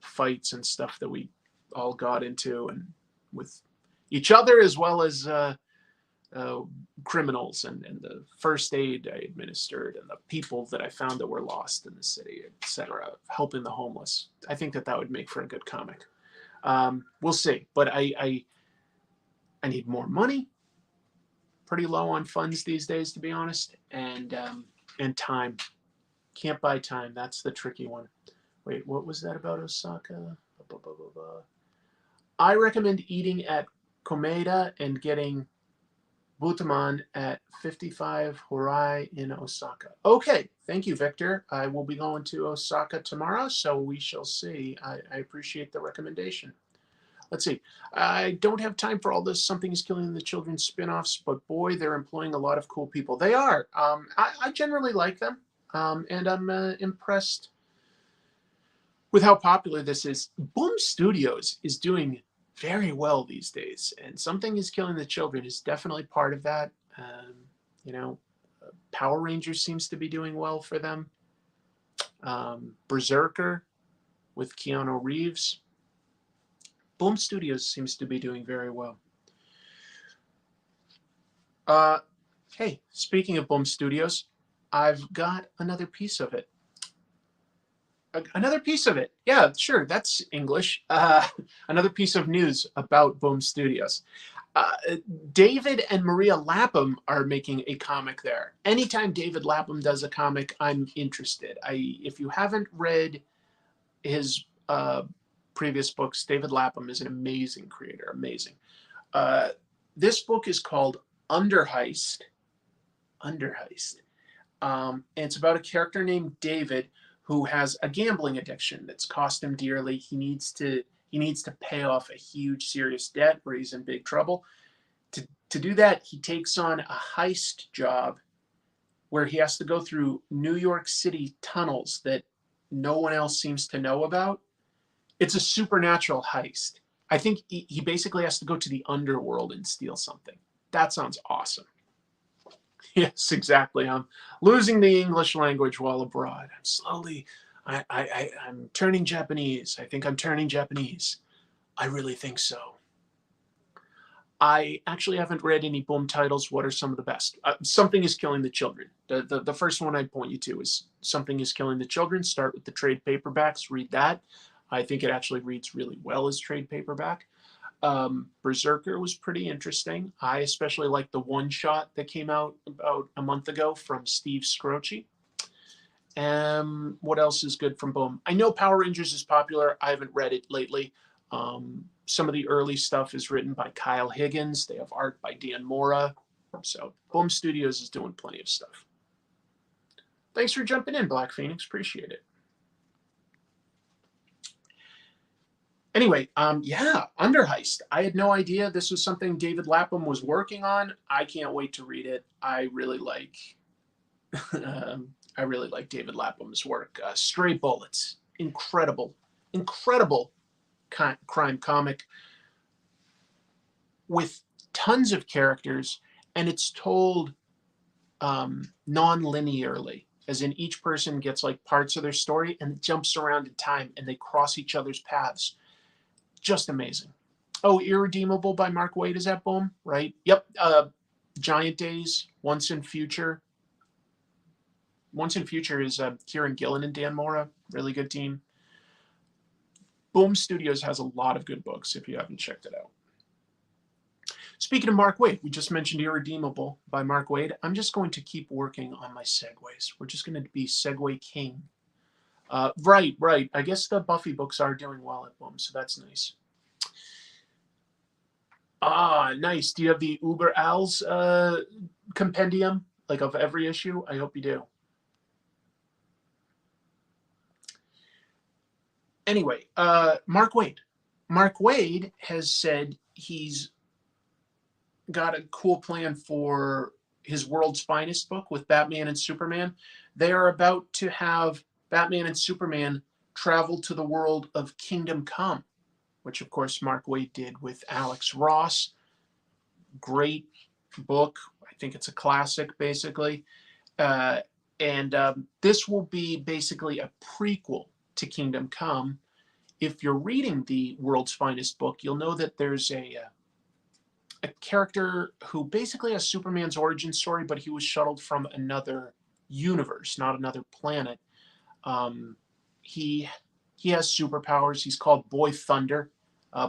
fights and stuff that we all got into, and with each other, as well as criminals and the first aid I administered and the people that I found that were lost in the city, etc., helping the homeless. I think that would make for a good comic. We'll see, but I need more money. Pretty low on funds these days, to be honest, and time. Can't buy time. That's the tricky one. Wait, what was that about Osaka? I recommend eating at Komeda and getting Butaman at 55 Horai in Osaka. Okay, thank you, Victor. I will be going to Osaka tomorrow, so we shall see. I appreciate the recommendation. Let's see. I don't have time for all this Something is Killing the Children spin-offs, but boy, they're employing a lot of cool people. They are. I generally like them, and I'm impressed with how popular this is. Boom Studios is doing very well these days, and Something is Killing the Children is definitely part of that. You know, Power Rangers seems to be doing well for them. Berserker with Keanu Reeves. Boom Studios seems to be doing very well. Hey, speaking of Boom Studios, I've got another piece of it. Another piece of it. Yeah, sure, that's English. Another piece of news about Boom Studios. David and Maria Lapham are making a comic there. Anytime David Lapham does a comic, I'm interested. If you haven't read his previous books, David Lapham is an amazing creator. Amazing. This book is called Underheist. Underheist. And it's about a character named David who has a gambling addiction that's cost him dearly. He needs to pay off a huge, serious debt where he's in big trouble. To do that, he takes on a heist job where he has to go through New York City tunnels that no one else seems to know about. It's a supernatural heist. I think he basically has to go to the underworld and steal something. That sounds awesome. Yes, exactly. I'm losing the English language while abroad. I'm slowly, I'm turning Japanese. I think I'm turning Japanese. I really think so. I actually haven't read any Boom titles. What are some of the best? Something is Killing the Children. The first one I'd point you to is Something is Killing the Children. Start with the trade paperbacks. Read that. I think it actually reads really well as trade paperback. Berserker was pretty interesting. I especially like the one-shot that came out about a month ago from Steve Scroce. What else is good from Boom? I know Power Rangers is popular. I haven't read it lately. Some of the early stuff is written by Kyle Higgins. They have art by Dan Mora. So Boom Studios is doing plenty of stuff. Thanks for jumping in, Black Phoenix. Appreciate it. Anyway, yeah, Underheist. I had no idea this was something David Lapham was working on. I can't wait to read it. I really like David Lapham's work. Stray Bullets, incredible crime comic with tons of characters, and it's told non-linearly, as in each person gets like parts of their story and it jumps around in time and they cross each other's paths. Just amazing. Oh, Irredeemable by Mark Waid is at Boom, right? Yep. Giant Days, Once in Future. Once in Future is Kieran Gillen and Dan Mora. Really good team. Boom Studios has a lot of good books if you haven't checked it out. Speaking of Mark Waid, we just mentioned Irredeemable by Mark Waid. I'm just going to keep working on my segues. We're just going to be Segue King. Right. I guess the Buffy books are doing well at Boom, so that's nice. Nice. Do you have the Uber Als compendium, like of every issue? I hope you do. Anyway, Mark Waid. Mark Waid has said he's got a cool plan for his World's Finest book with Batman and Superman. They are about to have Batman and Superman travel to the world of Kingdom Come, which of course Mark Waid did with Alex Ross. Great book. I think it's a classic, basically. This will be basically a prequel to Kingdom Come. If you're reading the World's Finest book, you'll know that there's a character who basically has Superman's origin story, but he was shuttled from another universe, not another planet. Um, he he has superpowers. He's called Boy Thunder.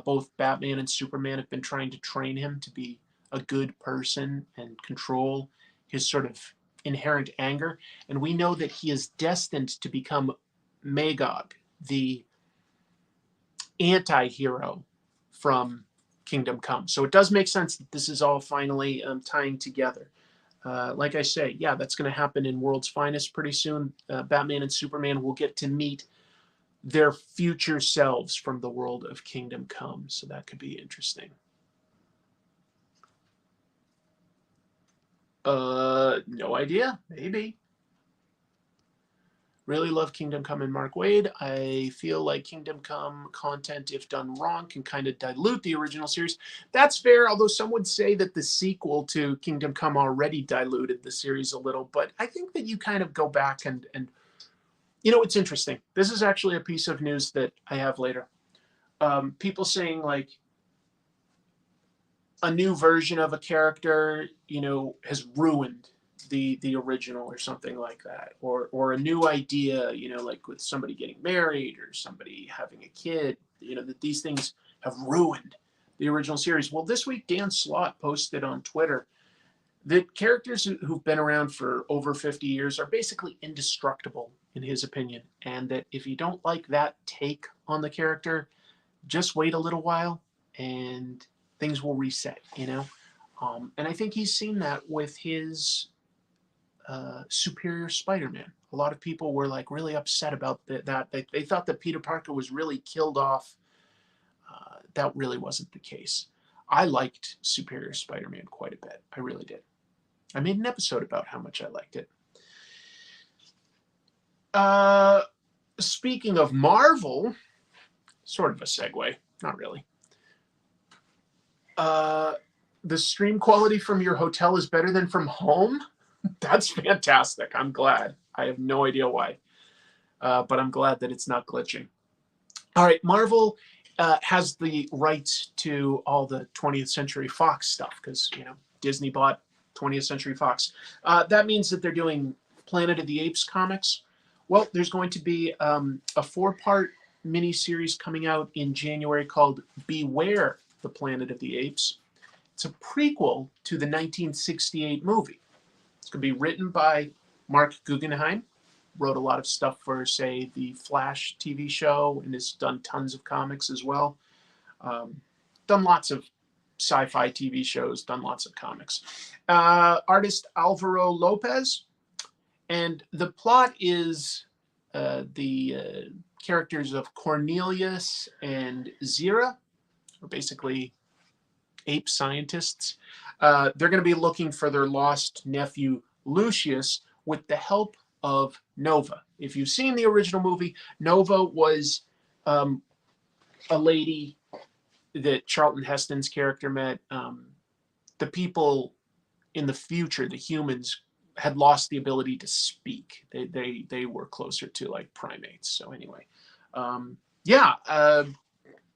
Both Batman and Superman have been trying to train him to be a good person and control his sort of inherent anger. And we know that he is destined to become Magog, the anti-hero from Kingdom Come. So it does make sense that this is all finally tying together. Like I say, yeah, that's going to happen in World's Finest pretty soon. Batman and Superman will get to meet their future selves from the world of Kingdom Come. So that could be interesting. No idea. Maybe. Really love Kingdom Come and Mark Waid. I feel like Kingdom Come content, if done wrong, can kind of dilute the original series. That's fair, although some would say that the sequel to Kingdom Come already diluted the series a little. But I think that you kind of go back and you know, it's interesting. This is actually a piece of news that I have later. People saying like a new version of a character, you know, has ruined the original or something like that, or a new idea, you know, like with somebody getting married or somebody having a kid, you know, that these things have ruined the original series. Well, this week Dan Slott posted on Twitter that characters who've been around for over 50 years are basically indestructible in his opinion, and that if you don't like that take on the character, just wait a little while and things will reset, you know. And I think he's seen that with his Superior Spider-Man. A lot of people were like really upset about that. They thought that Peter Parker was really killed off. That really wasn't the case. I liked Superior Spider-Man quite a bit. I really did. I made an episode about how much I liked it. Speaking of Marvel, sort of a segue, not really. The stream quality from your hotel is better than from home? That's fantastic. I'm glad. I have no idea why, but I'm glad that it's not glitching. All right, Marvel has the rights to all the 20th Century Fox stuff because, you know, Disney bought 20th Century Fox. That means that they're doing Planet of the Apes comics. Well, there's going to be a 4-part miniseries coming out in January called Beware the Planet of the Apes. It's a prequel to the 1968 movie. It's going to be written by Mark Guggenheim, wrote a lot of stuff for, say, the Flash TV show, and has done tons of comics as well. Done lots of sci-fi TV shows, done lots of comics. Artist Alvaro Lopez. And the plot is the characters of Cornelius and Zira, are basically ape scientists. They're going to be looking for their lost nephew, Lucius, with the help of Nova. If you've seen the original movie, Nova was a lady that Charlton Heston's character met. The people in the future, the humans, had lost the ability to speak. They were closer to like primates. So anyway,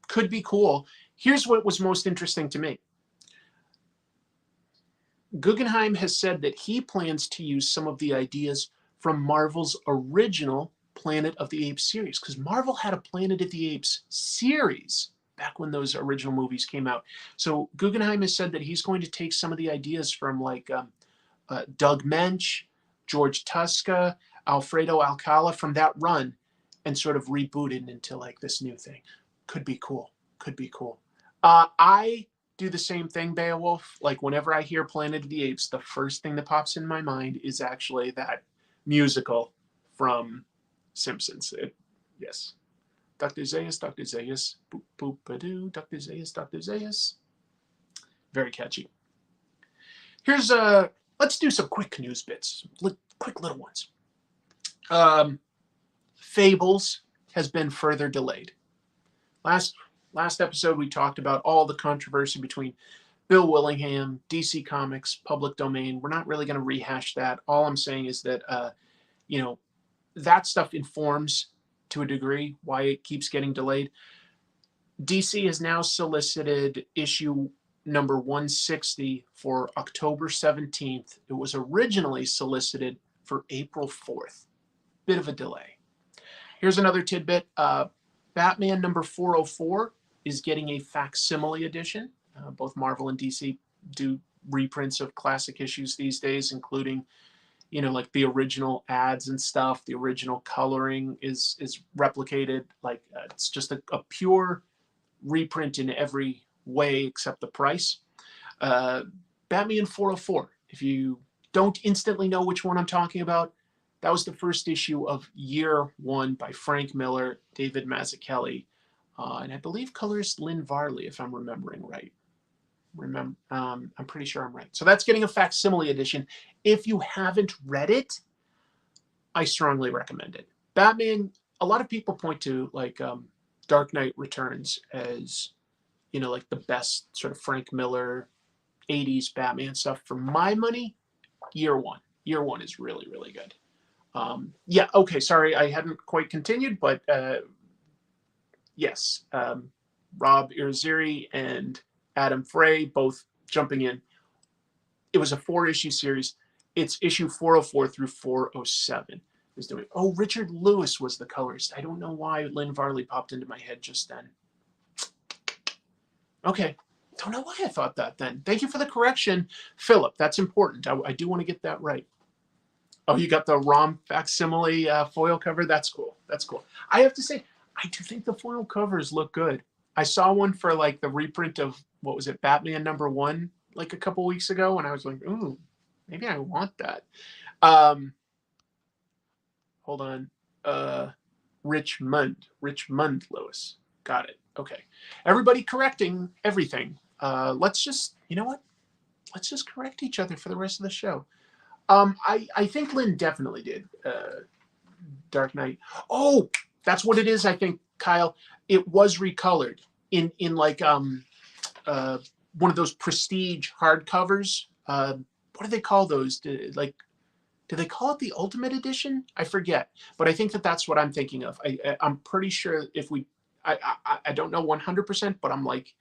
could be cool. Here's what was most interesting to me. Guggenheim has said that he plans to use some of the ideas from Marvel's original Planet of the Apes series, because Marvel had a Planet of the Apes series back when those original movies came out. So Guggenheim has said that he's going to take some of the ideas from like Doug Mensch, George Tuska, Alfredo Alcala from that run and sort of reboot it into like this new thing. Could be cool. Could be cool. I do the same thing, Beowulf. Like whenever I hear Planet of the Apes, the first thing that pops in my mind is actually that musical from Simpsons. Yes. Dr. Zaius, Dr. Zaius, boop, boop, ba-doo, Dr. Zaius, Dr. Zaius. Very catchy. Here's let's do some quick news bits, quick little ones. Fables has been further delayed. Last episode, we talked about all the controversy between Bill Willingham, DC Comics, public domain. We're not really going to rehash that. All I'm saying is that, you know, that stuff informs to a degree why it keeps getting delayed. DC has now solicited issue number 160 for October 17th. It was originally solicited for April 4th. Bit of a delay. Here's another tidbit. Batman number 404 is getting a facsimile edition. Both Marvel and DC do reprints of classic issues these days, including, you know, like the original ads and stuff. The original coloring is replicated. Like it's just a pure reprint in every way except the price. Batman 404. If you don't instantly know which one I'm talking about, that was the first issue of Year One by Frank Miller, David Mazzucchelli, and I believe colors Lynn Varley, if I'm remembering right. I'm pretty sure I'm right. So that's getting a facsimile edition. If you haven't read it, I strongly recommend it. Batman, a lot of people point to like Dark Knight Returns as, you know, like the best sort of Frank Miller 80s Batman stuff. For my money, Year One. Year One is really, really good. Yeah, okay, sorry, I hadn't quite continued, but yes, Rob Irizarry and Adam Frey both jumping in. It was a 4-issue series. It's issue 404 through 407 is doing. Oh, Richard Lewis was the colorist. I don't know why Lynn Varley popped into my head just then. Okay, don't know why I thought that then. Thank you for the correction, Philip. That's important. I do want to get that right. Oh, you got the ROM facsimile foil cover? That's cool. That's cool. I have to say, I do think the foil covers look good. I saw one for like the reprint of, what was it, Batman number 1, like a couple weeks ago, and I was like, ooh, maybe I want that. Hold on. Richmond Lewis. Got it. Okay. Everybody correcting everything. Let's just, you know what? Let's just correct each other for the rest of the show. I think Lynn definitely did Dark Knight. Oh, that's what it is, I think, Kyle. It was recolored in like one of those prestige hardcovers. What do they call those? Do they call it the Ultimate Edition? I forget, but I think that's what I'm thinking of. I'm pretty sure if we, I don't know 100%, but I'm like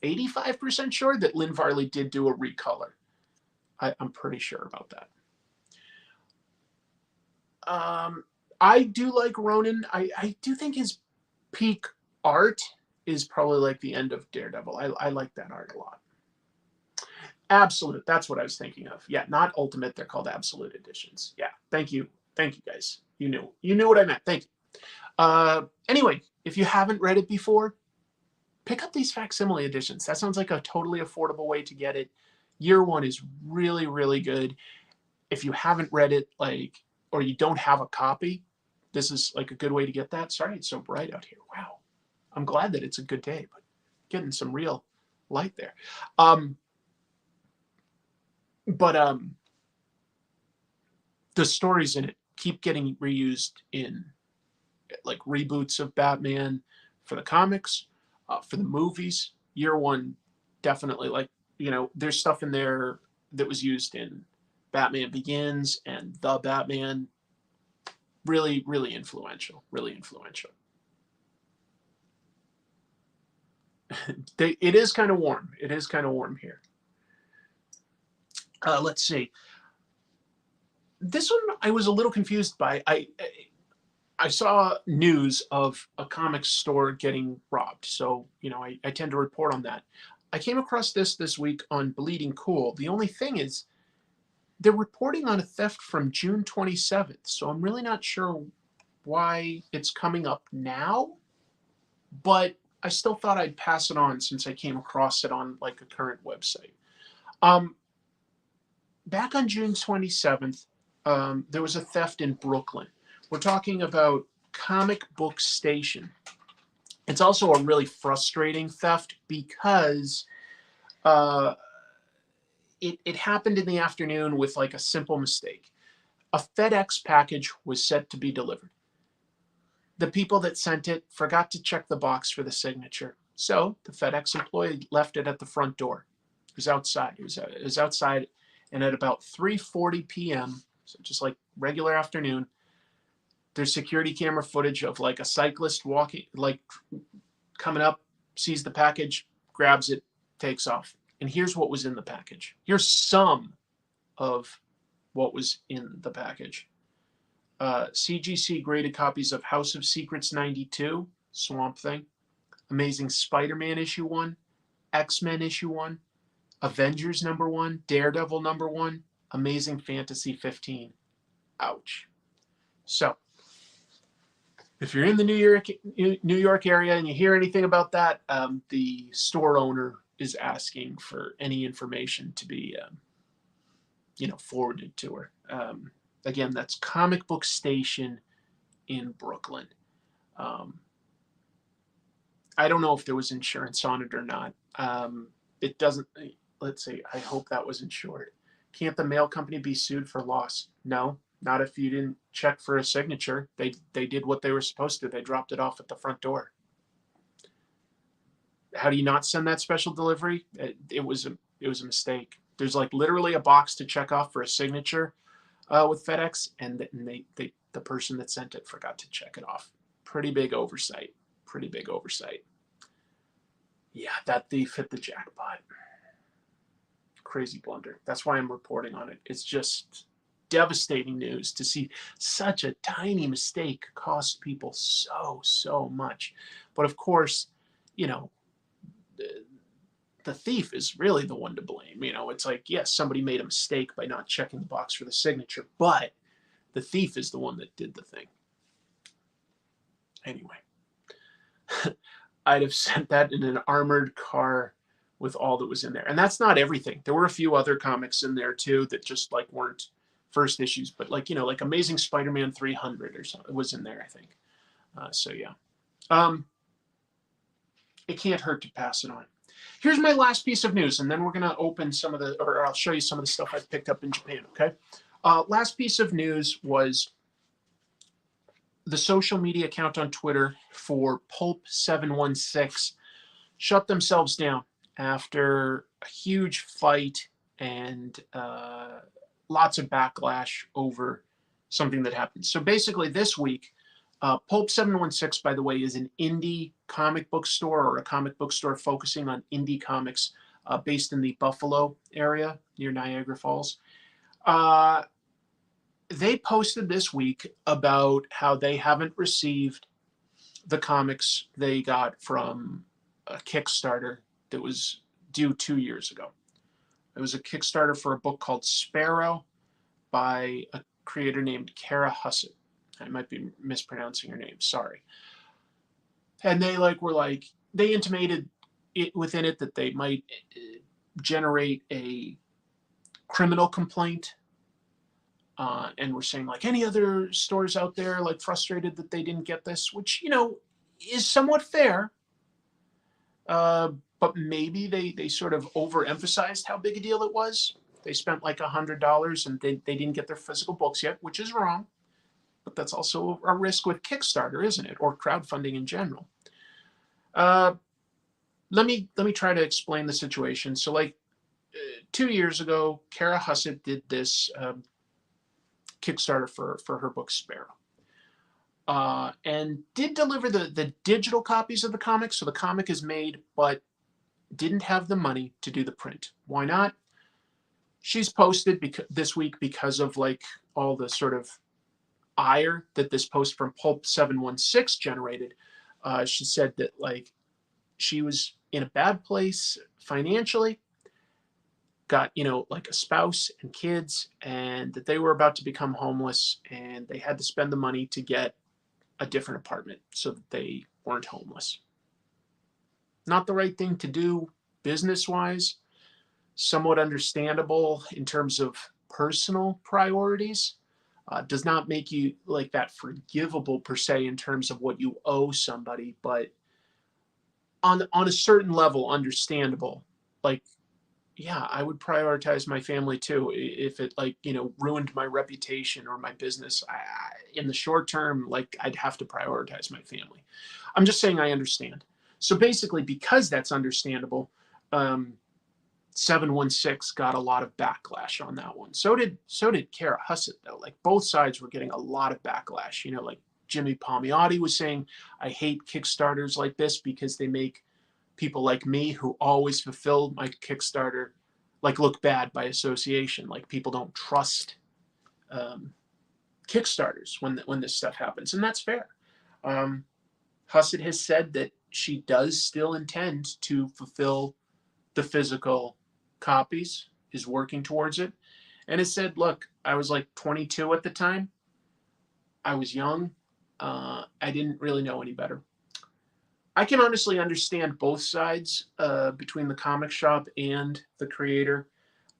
85% sure that Lynn Varley did do a recolor. I'm pretty sure about that. I do like Ronin. I do think his peak art is probably like the end of Daredevil. I like that art a lot. Absolute. That's what I was thinking of. Yeah, not Ultimate. They're called Absolute Editions. Yeah. Thank you. Thank you, guys. You knew what I meant. Thank you. Anyway, if you haven't read it before, pick up these facsimile editions. That sounds like a totally affordable way to get it. Year One is really, really good. If you haven't read it, like, or you don't have a copy, this is like a good way to get that. Sorry, it's so bright out here. Wow. I'm glad that it's a good day, but getting some real light there. The stories in it keep getting reused in like reboots of Batman for the comics, for the movies. Year One, definitely, like, you know, there's stuff in there that was used in Batman Begins and The Batman. Really, really influential. Really influential. It is kind of warm. It is kind of warm here. Let's see. This one I was a little confused by. I saw news of a comic store getting robbed, so you know I tend to report on that. I came across this week on Bleeding Cool. The only thing is, they're reporting on a theft from June 27th, so I'm really not sure why it's coming up now, but I still thought I'd pass it on since I came across it on like a current website. Back on June 27th, there was a theft in Brooklyn. We're talking about Comic Book Station. It's also a really frustrating theft because it happened in the afternoon with like a simple mistake. A FedEx package was set to be delivered. The people that sent it forgot to check the box for the signature. So the FedEx employee left it at the front door. It was outside. It was outside. And at about 3:40 p.m., so just like regular afternoon, there's security camera footage of like a cyclist walking, like coming up, sees the package, grabs it, takes off. And here's what was in the package. Here's some of what was in the package. CGC graded copies of House of Secrets 92, Swamp Thing, Amazing Spider-Man issue 1, X-Men issue 1, Avengers #1, Daredevil #1, Amazing Fantasy 15. Ouch. So, if you're in the New York area and you hear anything about that, the store owner is asking for any information to be, forwarded to her. Again, that's Comic Book Station in Brooklyn. I don't know if there was insurance on it or not. It doesn't. Let's see. I hope that was insured. Can't the mail company be sued for loss? No, not if you didn't check for a signature. They did what they were supposed to. They dropped it off at the front door. How do you not send that special delivery? It was a mistake. There's like literally a box to check off for a signature with FedEx, and the person that sent it forgot to check it off. Pretty big oversight. Yeah, that thief hit the jackpot. Crazy blunder. That's why I'm reporting on it. It's just devastating news to see such a tiny mistake cost people so much. But of course, the thief is really the one to blame. It's like, yes, somebody made a mistake by not checking the box for the signature, but the thief is the one that did the thing. Anyway, I'd have sent that in an armored car with all that was in there. And that's not everything. There were a few other comics in there too that just like weren't first issues, but like Amazing Spider-Man 300 or something was in there, I think. So yeah. It can't hurt to pass it on. Here's my last piece of news, and then we're going to open I'll show you some of the stuff I've picked up in Japan, okay? Last piece of news was the social media account on Twitter for Pulp716 shut themselves down after a huge fight and lots of backlash over something that happened. So basically this week, Pulp716, by the way, is an indie comic book store, or a comic book store focusing on indie comics based in the Buffalo area near Niagara Falls. They posted this week about how they haven't received the comics they got from a Kickstarter that was due 2 years ago. It was a Kickstarter for a book called Sparrow by a creator named Kara Hussett. I might be mispronouncing her name, sorry. And they they intimated it within it that they might generate a criminal complaint, and we're saying like any other stores out there like frustrated that they didn't get this, which is somewhat fair, but maybe they sort of overemphasized how big a deal it was. They spent like $100 and they didn't get their physical books yet, which is wrong. But that's also a risk with Kickstarter, isn't it? Or crowdfunding in general. Let me try to explain the situation. So 2 years ago, Kara Hussett did this Kickstarter for her book Sparrow. And did deliver the digital copies of the comic. So the comic is made, but didn't have the money to do the print. Why not? She's posted this week because of all the sort of ire that this post from Pulp716 generated. She said that she was in a bad place financially, got a spouse and kids, and that they were about to become homeless, and they had to spend the money to get a different apartment so that they weren't homeless. Not the right thing to do business-wise, somewhat understandable in terms of personal priorities. Does not make you that forgivable per se in terms of what you owe somebody, but on a certain level, understandable. Yeah, I would prioritize my family too if it ruined my reputation or my business. In the short term, I'd have to prioritize my family. I'm just saying I understand. So basically, because that's understandable, 716 got a lot of backlash on that one. So did Kara Hussett though. Both sides were getting a lot of backlash. Jimmy Palmiotti was saying, I hate Kickstarters like this because they make people like me who always fulfill my Kickstarter like look bad by association. Like people don't trust Kickstarters when this stuff happens, and that's fair. Husset has said that she does still intend to fulfill the physical copies, is working towards it, and has said, look, I was like 22 at the time. I was young. I didn't really know any better. I can honestly understand both sides between the comic shop and the creator.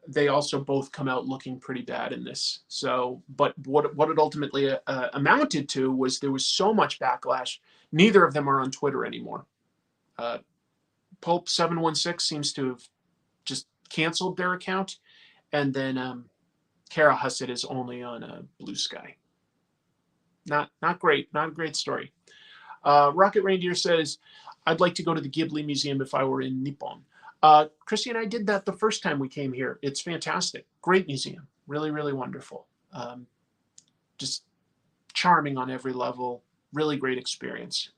They also both come out looking pretty bad in this. So, but what it ultimately amounted to was there was so much backlash. Neither of them are on Twitter anymore. Pulp716 seems to have just canceled their account, and then Kara Husset is only on Blue Sky. Not great. Not a great story. Rocket Reindeer says, I'd like to go to the Ghibli Museum if I were in Nippon. Chrissy and I did that the first time we came here. It's fantastic. Great museum. Really, really wonderful. Just charming on every level. Really great experience.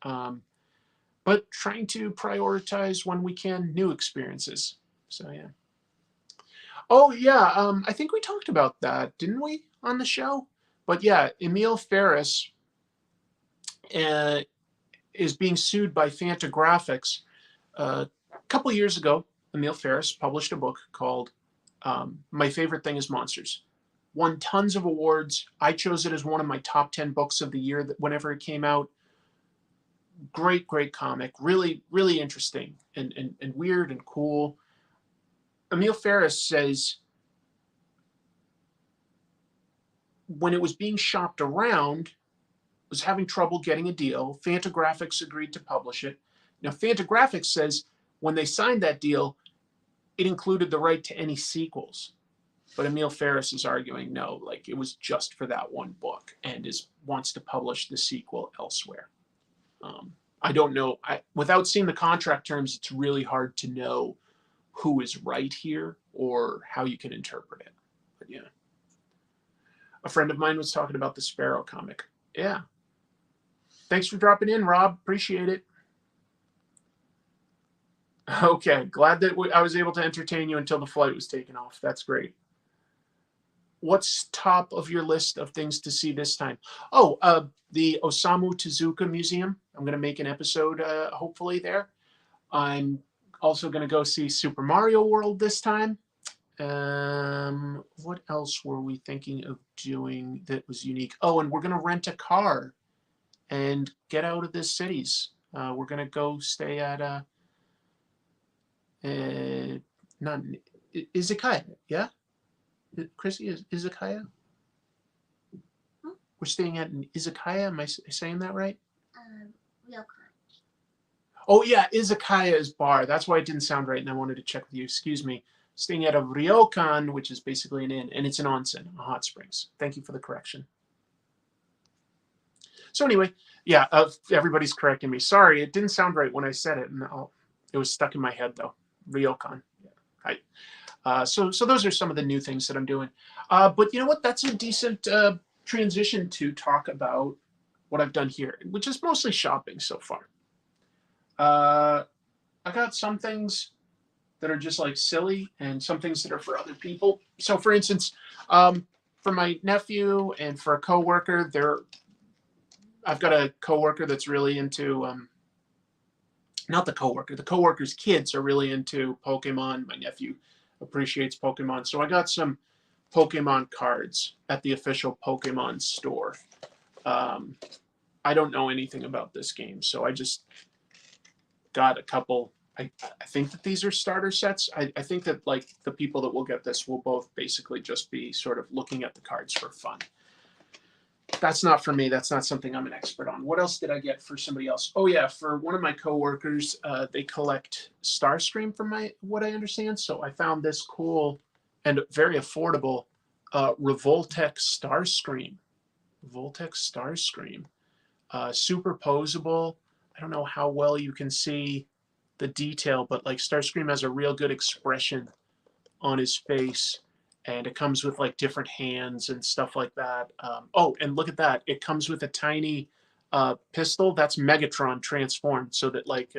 But trying to prioritize when we can new experiences. So, yeah. Oh, yeah. I think we talked about that, didn't we, on the show? But yeah, Emil Ferris is being sued by Fantagraphics. A couple years ago, Emil Ferris published a book called My Favorite Thing is Monsters. Won tons of awards. I chose it as one of my top 10 books of the year whenever it came out. Great, great comic. Really, really interesting and weird and cool. Emil Ferris says when it was being shopped around, was having trouble getting a deal. Fantagraphics agreed to publish it. Now, Fantagraphics says when they signed that deal, it included the right to any sequels. But Emil Ferris is arguing no, like it was just for that one book, and wants to publish the sequel elsewhere. I don't know. Without seeing the contract terms, it's really hard to know who is right here or how you can interpret it. But yeah. A friend of mine was talking about the Sparrow comic. Yeah. Thanks for dropping in, Rob. Appreciate it. Okay. Glad that I was able to entertain you until the flight was taken off. That's great. What's top of your list of things to see this time? Oh, the Osamu Tezuka Museum. I'm going to make an episode, hopefully, there. I'm also going to go see Super Mario World this time. What else were we thinking of doing that was unique? Oh, and we're going to rent a car and get out of the cities. We're going to go stay at not Izakaya, yeah? Chrissy, is Izakaya? We're staying at an Izakaya. Am I saying that right? Ryokan. Oh, yeah, Izakaya is bar. That's why it didn't sound right, and I wanted to check with you. Excuse me. Staying at a Ryokan, which is basically an inn, and it's an onsen, a hot springs. Thank you for the correction. So anyway, yeah, everybody's correcting me. Sorry, it didn't sound right when I said it, and it was stuck in my head, though. Ryokan. Right. So those are some of the new things that I'm doing. But you know what? That's a decent transition to talk about what I've done here, which is mostly shopping so far. I got some things that are just like silly and some things that are for other people. So for instance, for my nephew and for a coworker, I've got a coworker that's really into not the coworker. The coworker's kids are really into Pokemon. My nephew appreciates Pokemon. So I got some Pokemon cards at the official Pokemon store. I don't know anything about this game, so I just got a couple. I think that these are starter sets. I think that like the people that will get this will both basically just be sort of looking at the cards for fun. That's not for me. That's not something I'm an expert on. What else did I get for somebody else? Oh yeah, for one of my coworkers, they collect Starscream from what I understand. So I found this cool and very affordable Revoltech Starscream. Revoltech Starscream. Superposable. I don't know how well you can see the detail, but like Starscream has a real good expression on his face. And it comes with like different hands and stuff like that. Oh, and look at that. It comes with a tiny pistol that's Megatron transformed so that like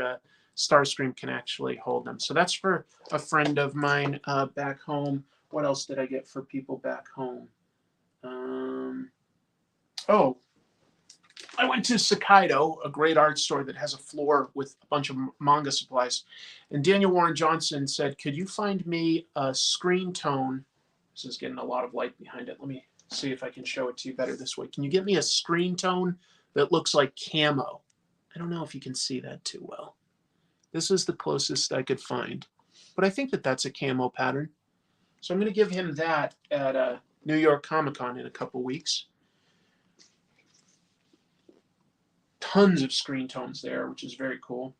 Starscream can actually hold them. So that's for a friend of mine back home. What else did I get for people back home? Oh, I went to Sakaido, a great art store that has a floor with a bunch of manga supplies. And Daniel Warren Johnson said, could you find me a screen tone? This is getting a lot of light behind it. Let me see if I can show it to you better this way. Can you get me a screen tone that looks like camo? I don't know if you can see that too well. This is the closest I could find. But I think that that's a camo pattern. So I'm going to give him that at New York Comic Con in a couple weeks. Tons of screen tones there, which is very cool.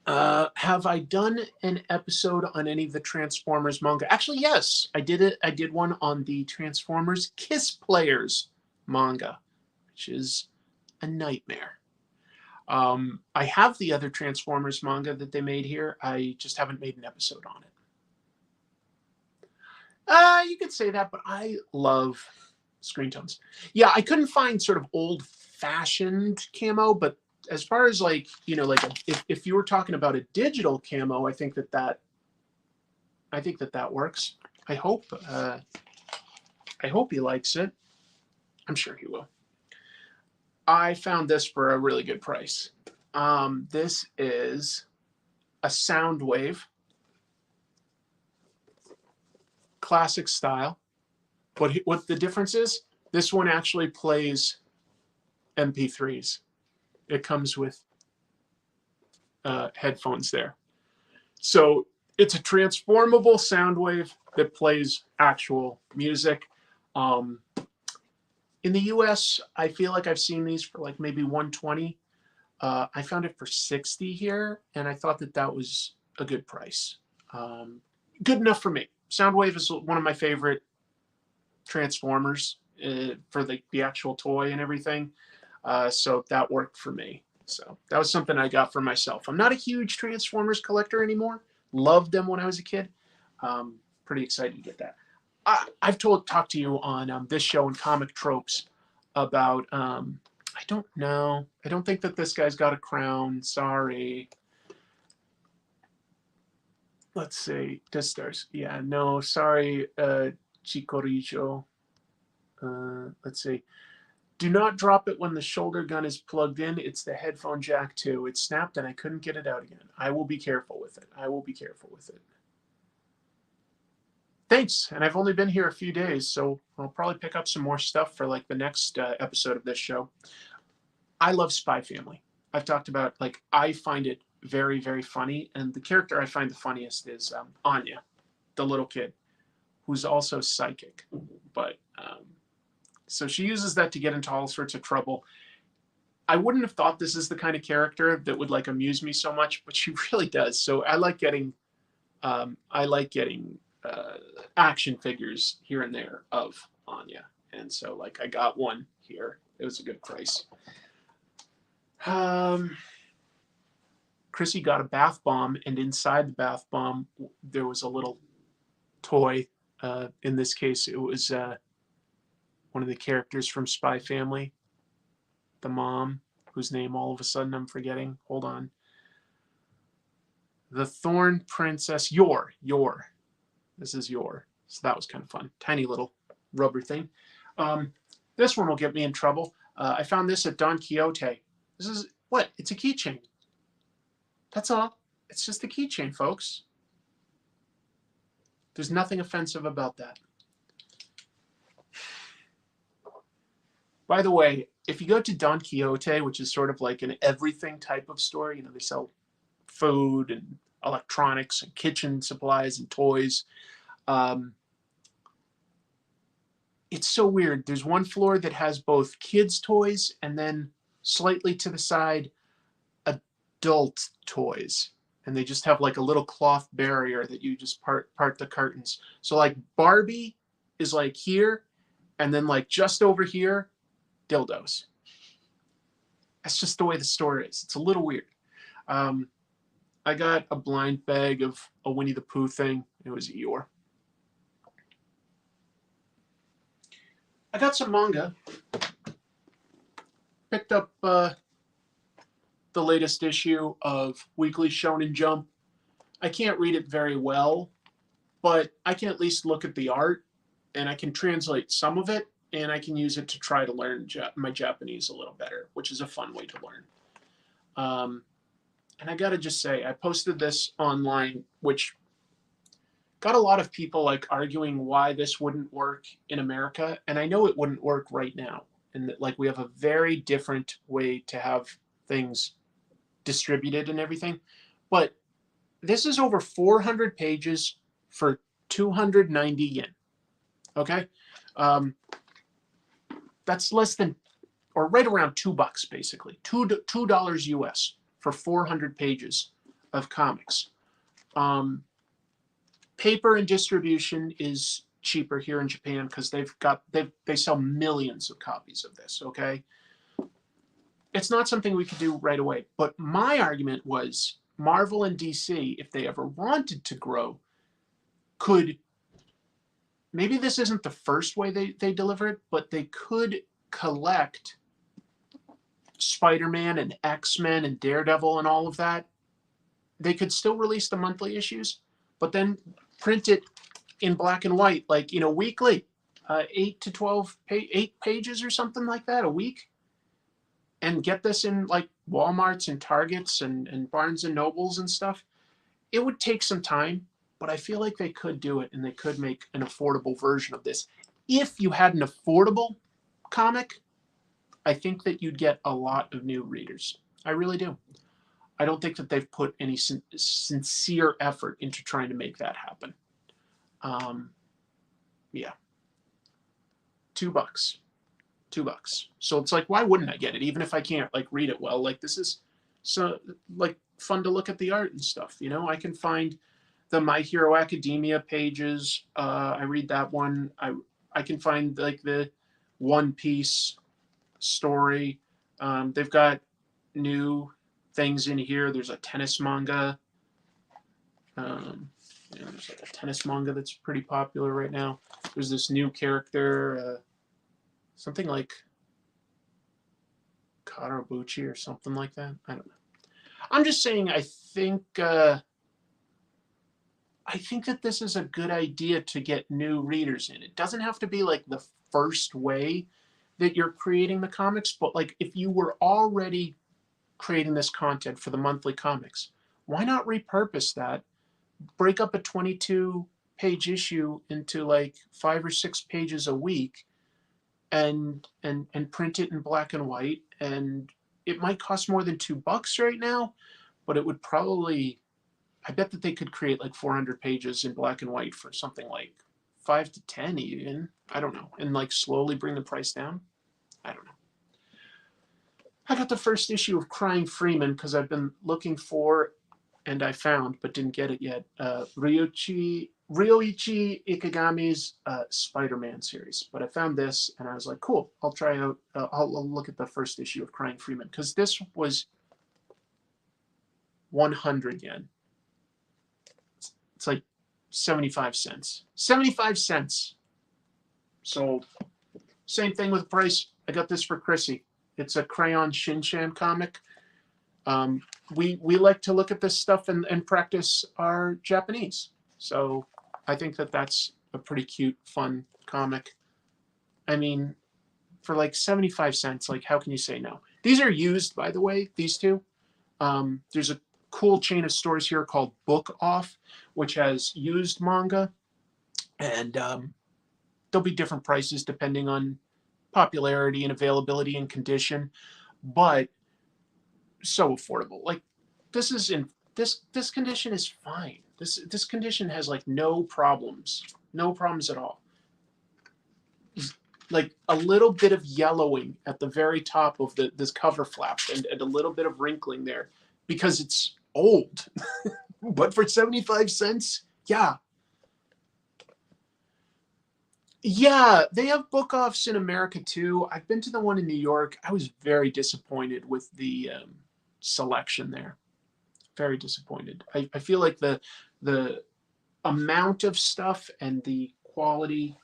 Have I done an episode on any of the Transformers manga? Actually, yes, I did it. I did one on the Transformers Kiss Players manga, which is a nightmare. I have the other Transformers manga that they made here. I just haven't made an episode on it. You could say that, but I love screen tones. Yeah, I couldn't find sort of old-fashioned camo, but as far as like, you know, like if you were talking about a digital camo, I think that works. I hope he likes it. I'm sure he will. I found this for a really good price. This is a Soundwave, classic style. What the difference is? This one actually plays MP3s. It comes with headphones there. So it's a transformable Soundwave that plays actual music. In the US, I feel like I've seen these for like maybe $120. I found it for $60 here, and I thought that was a good price. Good enough for me. Soundwave is one of my favorite Transformers for the actual toy and everything. So that worked for me. So that was something I got for myself. I'm not a huge Transformers collector anymore. Loved them when I was a kid. Pretty excited to get that. I've talked to you on this show and Comic Tropes about, I don't know. I don't think that this guy's got a crown. Sorry. Let's see. This stars. Yeah, no, sorry, Chikoricho. Let's see. Do not drop it when the shoulder gun is plugged in. It's the headphone jack too. It snapped and I couldn't get it out again. I will be careful with it. I will be careful with it. Thanks. And I've only been here a few days, so I'll probably pick up some more stuff for like the next episode of this show. I love Spy Family. I've talked about, like, I find it very, very funny. And the character I find the funniest is Anya, the little kid, who's also psychic. But so she uses that to get into all sorts of trouble. I wouldn't have thought this is the kind of character that would like amuse me so much, but she really does. So I like getting action figures here and there of Anya. And so like I got one here. It was a good price. Chrissy got a bath bomb, and inside the bath bomb there was a little toy. In this case, it was one of the characters from Spy Family, the mom, whose name all of a sudden I'm forgetting. Hold on. The Thorn Princess, Yor. This is Yor. So that was kind of fun. Tiny little rubber thing. This one will get me in trouble. I found this at Don Quixote. This is, what? It's a keychain. That's all. It's just a keychain, folks. There's nothing offensive about that. By the way, if you go to Don Quixote, which is sort of like an everything type of store, you know, they sell food and electronics and kitchen supplies and toys. It's so weird. There's one floor that has both kids' toys and then slightly to the side, adult toys. And they just have like a little cloth barrier that you just part the curtains. So like Barbie is like here, and then like just over here, dildos. That's just the way the store is. It's a little weird. I got a blind bag of a Winnie the Pooh thing. It was Eeyore. I got some manga. Picked up the latest issue of Weekly Shonen Jump. I can't read it very well, but I can at least look at the art, and I can translate some of it, and I can use it to try to learn my Japanese a little better, which is a fun way to learn. And I gotta just say, I posted this online, which got a lot of people like arguing why this wouldn't work in America, and I know it wouldn't work right now. And that, like, we have a very different way to have things distributed and everything. But this is over 400 pages for 290 yen. Okay, that's less than, or right around $2, basically $2 US for 400 pages of comics. Paper and distribution is cheaper here in Japan because they sell millions of copies of this. Okay, it's not something we could do right away. But my argument was Marvel and DC, if they ever wanted to grow, could, maybe this isn't the first way they deliver it, but they could collect Spider-Man and X-Men and Daredevil and all of that. They could still release the monthly issues, but then print it in black and white, like, you know, weekly, 8 to 12, 8 pages or something like that a week, and get this in like Walmarts and Targets and Barnes and Nobles and stuff. It would take some time, but I feel like they could do it, and they could make an affordable version of this. If you had an affordable comic, I think that you'd get a lot of new readers. I really do. I don't think that they've put any sincere effort into trying to make that happen. Yeah. $2. $2. So it's like, why wouldn't I get it? Even if I can't like read it well, like this is so like fun to look at the art and stuff. You know, I can find the My Hero Academia pages. I read that one. I can find like the One Piece story. They've got new things in here. There's a tennis manga. There's like a tennis manga that's pretty popular right now. There's this new character, something like Karabuchi or something like that. I don't know. I'm just saying, I think that this is a good idea to get new readers in. It doesn't have to be like the first way that you're creating the comics, but like if you were already creating this content for the monthly comics, why not repurpose that, break up a 22-page issue into like 5 or 6 pages a week, and print it in black and white. And it might cost more than $2 right now, but it would probably, I bet that they could create like 400 pages in black and white for something like 5 to 10 even. I don't know. And like slowly bring the price down. I don't know. I got the first issue of Crying Freeman because I've been looking for, and I found, but didn't get it yet, Ryoichi Ikegami's Spider-Man series. But I found this, and I was like, cool, I'll try out, I'll look at the first issue of Crying Freeman, because this was 100 yen. It's like 75 cents. 75 cents. So, same thing with price. I got this for Chrissy. It's a Crayon Shinchan comic. We like to look at this stuff and practice our Japanese. So I think that that's a pretty cute, fun comic. I mean, for like 75 cents, like how can you say no? These are used, by the way, these two. There's a cool chain of stores here called Book Off, which has used manga. And there'll be different prices depending on popularity and availability and condition. But so affordable. Like this is in this condition is fine. This condition has like no problems at all. Like a little bit of yellowing at the very top of this cover flap, and a little bit of wrinkling there because it's old. But for 75 cents, yeah. Yeah, they have book offs in America too. I've been to the one in New York. I was very disappointed with the selection there. Very disappointed. I feel like the amount of stuff and the quality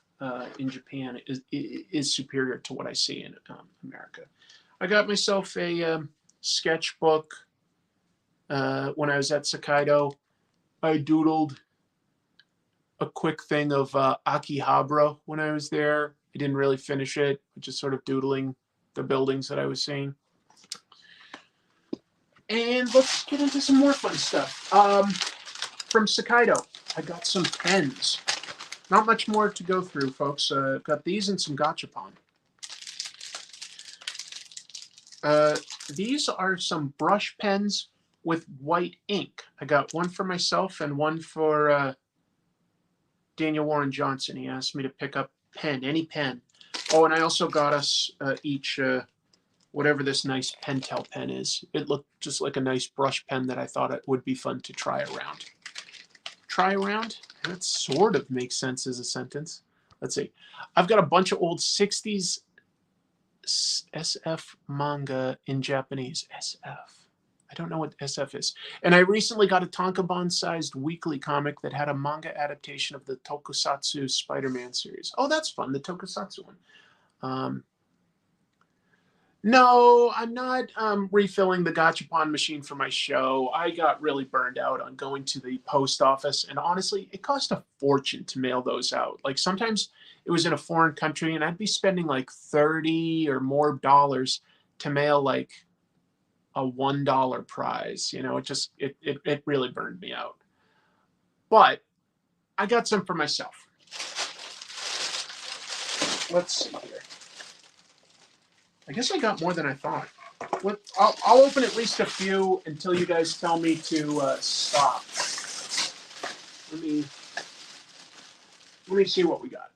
in Japan is superior to what I see in America. I got myself a sketchbook. When I was at Sakaido, I doodled a quick thing of Akihabara when I was there. I didn't really finish it, just sort of doodling the buildings that I was seeing. And let's get into some more fun stuff. From Sakaido, I got some pens. Not much more to go through, folks. Got these and some gachapon. These are some brush pens with white ink. I got one for myself and one for Daniel Warren Johnson. He asked me to pick up pen, any pen. Oh, and I also got us each whatever this nice Pentel pen is. It looked just like a nice brush pen that I thought it would be fun to try around. Try around? That sort of makes sense as a sentence. Let's see. I've got a bunch of old 60s SF manga in Japanese. SF. I don't know what SF is. And I recently got a tankobon-sized weekly comic that had a manga adaptation of the Tokusatsu Spider-Man series. Oh, that's fun, the Tokusatsu one. No, I'm not refilling the gachapon machine for my show. I got really burned out on going to the post office, and honestly, it cost a fortune to mail those out. Like sometimes it was in a foreign country, and I'd be spending like $30 or more to mail like a $1 prize. You know, it really burned me out. But I got some for myself. Let's see here. I guess I got more than I thought. I'll open at least a few until you guys tell me to stop. Let me see what we got.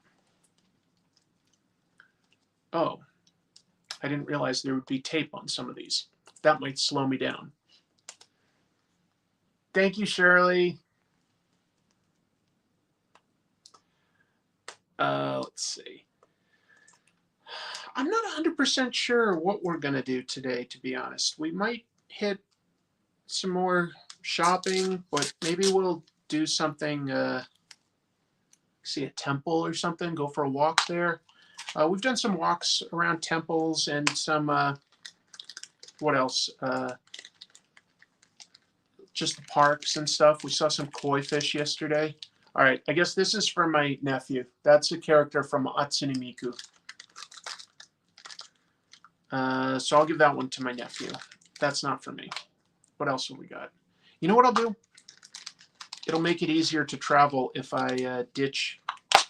Oh, I didn't realize there would be tape on some of these. That might slow me down. Thank you, Shirley. Let's see. I'm not 100% sure what we're going to do today, to be honest. We might hit some more shopping, but maybe we'll do something, see a temple or something, go for a walk there. We've done some walks around temples and some, what else? Just the parks and stuff. We saw some koi fish yesterday. All right, I guess this is for my nephew. That's a character from Atsune Miku. So I'll give that one to my nephew. That's not for me. What else have we got? You know what I'll do? It'll make it easier to travel if I ditch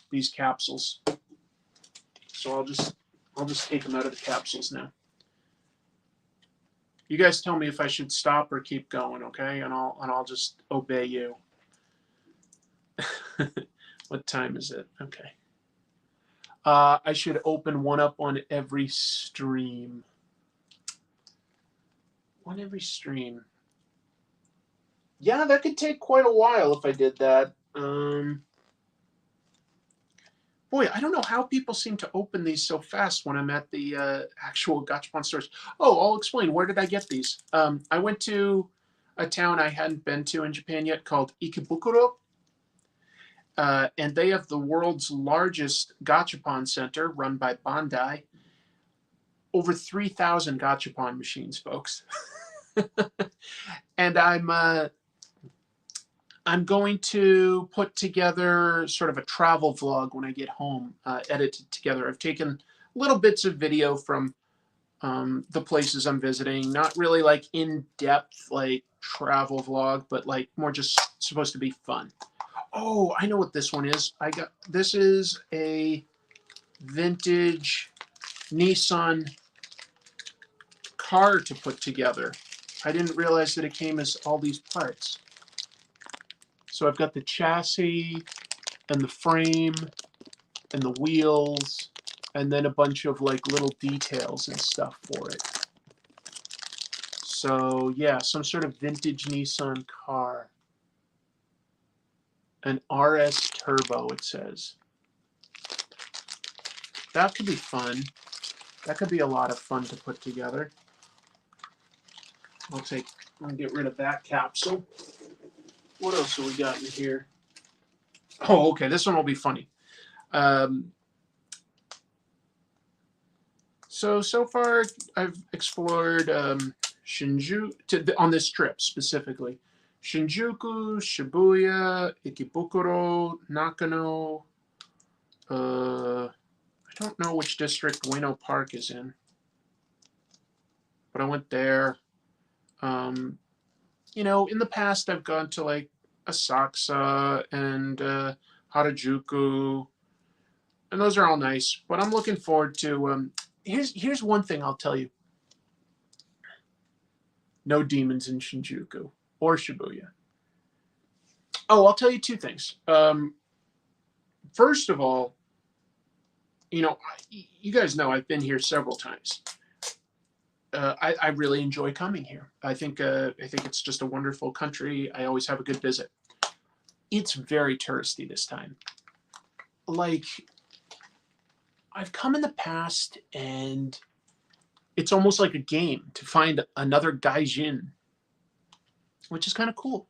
these capsules. So I'll just take them out of the capsules now. You guys tell me if I should stop or keep going, okay? And I'll just obey you. What time is it? Okay. I should open one up on every stream. On every stream. Yeah, that could take quite a while if I did that. Boy, I don't know how people seem to open these so fast when I'm at the actual gachapon stores. Oh, I'll explain. Where did I get these? I went to a town I hadn't been to in Japan yet called Ikebukuro. And they have the world's largest gachapon center run by Bandai. Over 3,000 gachapon machines, folks. And I'm going to put together sort of a travel vlog when I get home, edited together. I've taken little bits of video from the places I'm visiting, not really like in-depth like travel vlog, but like more just supposed to be fun. Oh, I know what this one is. This is a vintage Nissan car to put together. I didn't realize that it came as all these parts. So I've got the chassis and the frame and the wheels and then a bunch of like little details and stuff for it. So yeah, some sort of vintage Nissan car. An RS Turbo, it says. That could be fun. That could be a lot of fun to put together. I'll get rid of that capsule. What else have we got in here? Oh, okay, this one will be funny. So far I've explored on this trip specifically. Shinjuku, Shibuya, Ikebukuro, Nakano. I don't know which district Ueno Park is in, but I went there. You know, in the past I've gone to like Asakusa and Harajuku, and those are all nice. But I'm looking forward to. Here's one thing I'll tell you. No demons in Shinjuku or Shibuya. Oh, I'll tell you two things. First of all, you know, you guys know I've been here several times. I really enjoy coming here. I think it's just a wonderful country. I always have a good visit. It's very touristy this time. Like, I've come in the past and it's almost like a game to find another gaijin, which is kind of cool.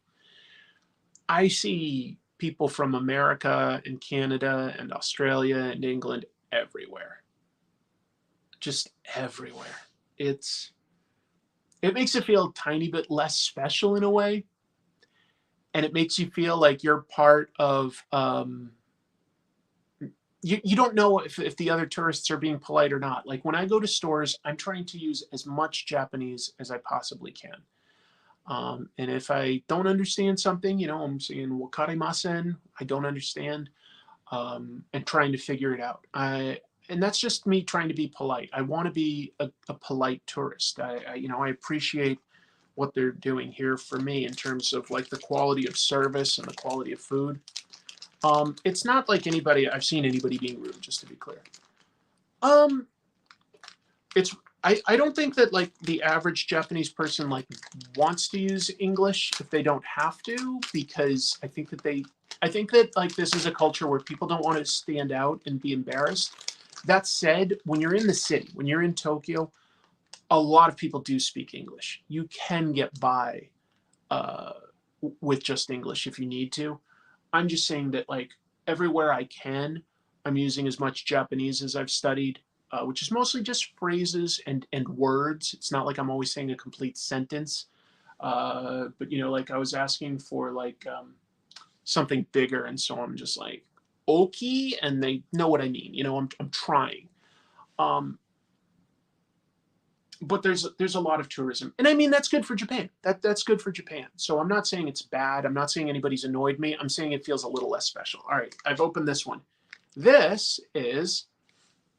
I see people from America and Canada and Australia and England everywhere. Just everywhere. It makes it feel a tiny bit less special in a way. And it makes you feel like you're part of, you don't know if the other tourists are being polite or not. Like when I go to stores, I'm trying to use as much Japanese as I possibly can. And if I don't understand something, you know, I'm saying wakarimasen, I don't understand, and trying to figure it out. And that's just me trying to be polite. I want to be a polite tourist. You know, I appreciate what they're doing here for me in terms of like the quality of service and the quality of food. It's not like I've seen anybody being rude, just to be clear. I don't think that like the average Japanese person like wants to use English if they don't have to, because I think that like this is a culture where people don't want to stand out and be embarrassed. That said, when you're in the city, when you're in Tokyo, a lot of people do speak English. You can get by with just English if you need to. I'm just saying that like everywhere I can, I'm using as much Japanese as I've studied, which is mostly just phrases and words. It's not like I'm always saying a complete sentence. But you know, like I was asking for like something bigger, and so I'm just like oki, and they know what I mean. You know, I'm trying. But there's a lot of tourism, and I mean that's good for Japan. That's good for Japan. So I'm not saying it's bad. I'm not saying anybody's annoyed me. I'm saying it feels a little less special. All right, I've opened this one. This is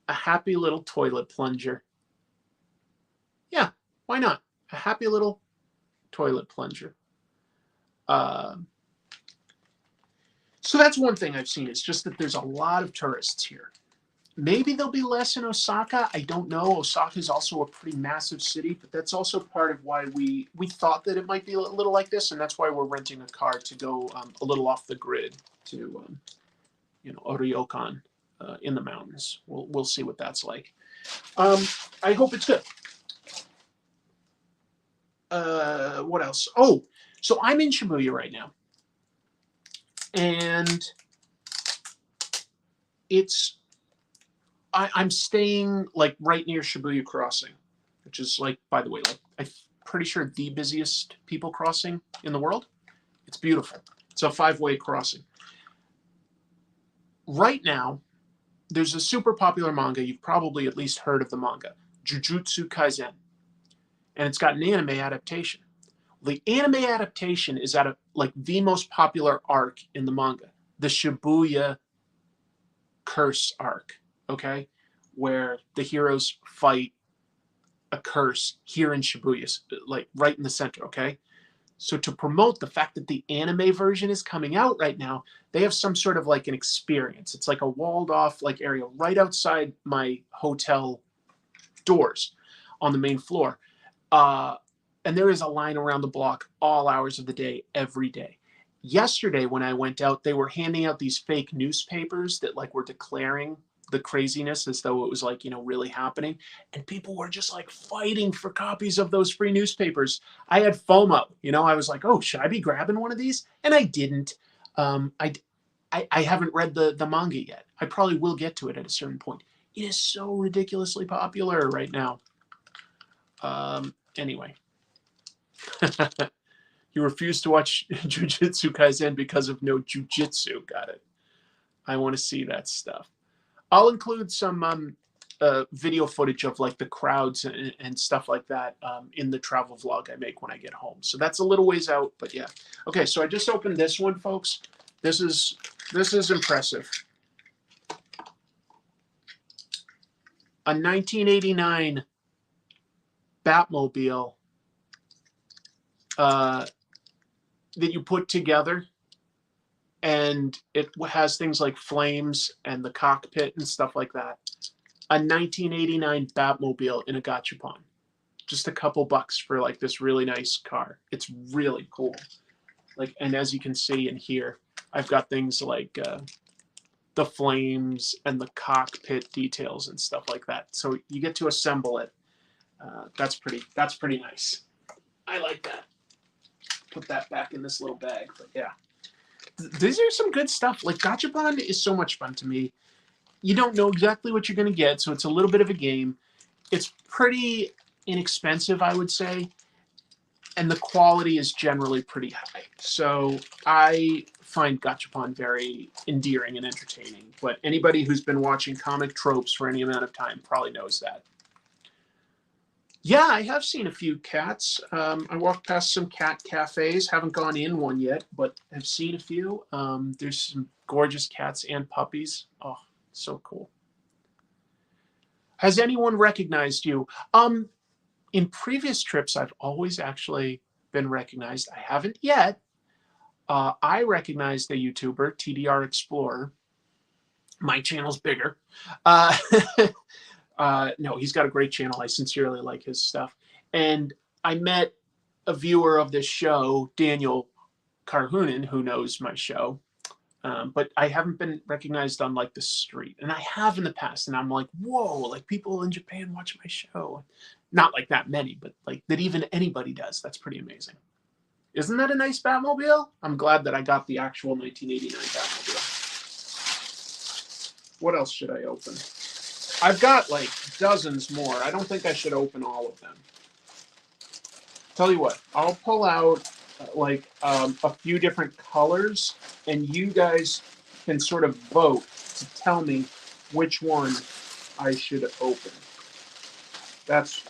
a happy little toilet plunger. Yeah, why not? A happy little toilet plunger. So that's one thing I've seen. It's just that there's a lot of tourists here. Maybe there'll be less in Osaka. I don't know. Osaka is also a pretty massive city, but that's also part of why we thought that it might be a little like this, and that's why we're renting a car to go a little off the grid to, you know, Oryokan in the mountains. We'll see what that's like. I hope it's good. What else? Oh, so I'm in Shibuya right now, and I'm staying like right near Shibuya Crossing, which is like, by the way, like I'm pretty sure the busiest people crossing in the world. It's beautiful. It's a 5-way crossing. Right now, there's a super popular manga. You've probably at least heard of the manga, Jujutsu Kaisen, and it's got an anime adaptation. The anime adaptation is at like the most popular arc in the manga, the Shibuya curse arc. Okay, where the heroes fight a curse here in Shibuya, like right in the center. Okay, so to promote the fact that the anime version is coming out right now, they have some sort of like an experience. It's like a walled off like area right outside my hotel doors on the main floor, and there is a line around the block all hours of the day, every day. Yesterday when I went out, they were handing out these fake newspapers that like were declaring the craziness as though it was like, you know, really happening. And people were just like fighting for copies of those free newspapers. I had FOMO, you know, I was like, oh, should I be grabbing one of these? And I didn't. I haven't read the manga yet. I probably will get to it at a certain point. It is so ridiculously popular right now. Anyway, You refuse to watch Jujutsu Kaisen because of no jujitsu. Got it. I want to see that stuff. I'll include some video footage of like the crowds and stuff like that in the travel vlog I make when I get home. So that's a little ways out, but yeah. Okay, so I just opened this one, folks. This is impressive. A 1989 Batmobile that you put together, and it has things like flames and the cockpit and stuff like that. A 1989 Batmobile in a gachapon. Just a couple bucks for like this really nice car. It's really cool. Like, and as you can see in here, I've got things like the flames and the cockpit details and stuff like that. So you get to assemble it. That's pretty nice. I like that. Put that back in this little bag. But yeah, these are some good stuff. Like gachapon is so much fun to me. You don't know exactly what you're going to get, so it's a little bit of a game. It's pretty inexpensive, I would say, and the quality is generally pretty high. So I find gachapon very endearing and entertaining. But anybody who's been watching comic tropes for any amount of time probably knows that. Yeah, I have seen a few cats. I walked past some cat cafes. Haven't gone in one yet, but have seen a few. There's some gorgeous cats and puppies. Oh, so cool. Has anyone recognized you? In previous trips, I've always actually been recognized. I haven't yet. I recognized the YouTuber, TDR Explorer. My channel's bigger. No, he's got a great channel. I sincerely like his stuff. And I met a viewer of this show, Daniel Carhunen, who knows my show. But I haven't been recognized on like the street. And I have in the past. And I'm like, whoa, like people in Japan watch my show. Not like that many, but like that even anybody does. That's pretty amazing. Isn't that a nice Batmobile? I'm glad that I got the actual 1989 Batmobile. What else should I open? I've got like dozens more. I don't think I should open all of them. Tell you what, I'll pull out like a few different colors, and you guys can sort of vote to tell me which one I should open. That's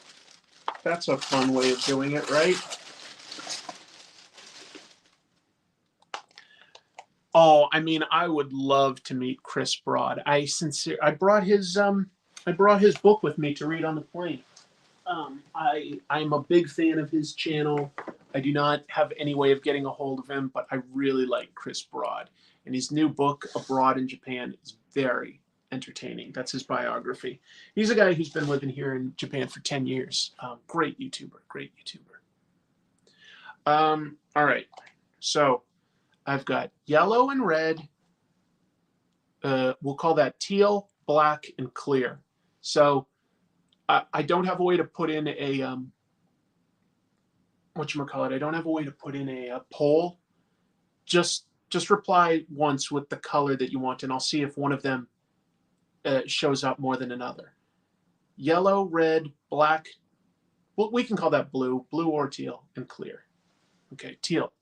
a fun way of doing it, right? Oh, I mean, I would love to meet Chris Broad. I brought his book with me to read on the plane. I'm a big fan of his channel. I do not have any way of getting a hold of him, but I really like Chris Broad. And his new book, Abroad in Japan, is very entertaining. That's his biography. He's a guy who's been living here in Japan for 10 years. Great YouTuber, great YouTuber. All right, so I've got yellow and red. We'll call that teal, black, and clear. So I don't have a way to put in a whatchamacallit. I don't have a way to put in a poll. Just reply once with the color that you want, and I'll see if one of them shows up more than another. Yellow, red, black. Well, we can call that blue or teal, and clear. Okay, teal.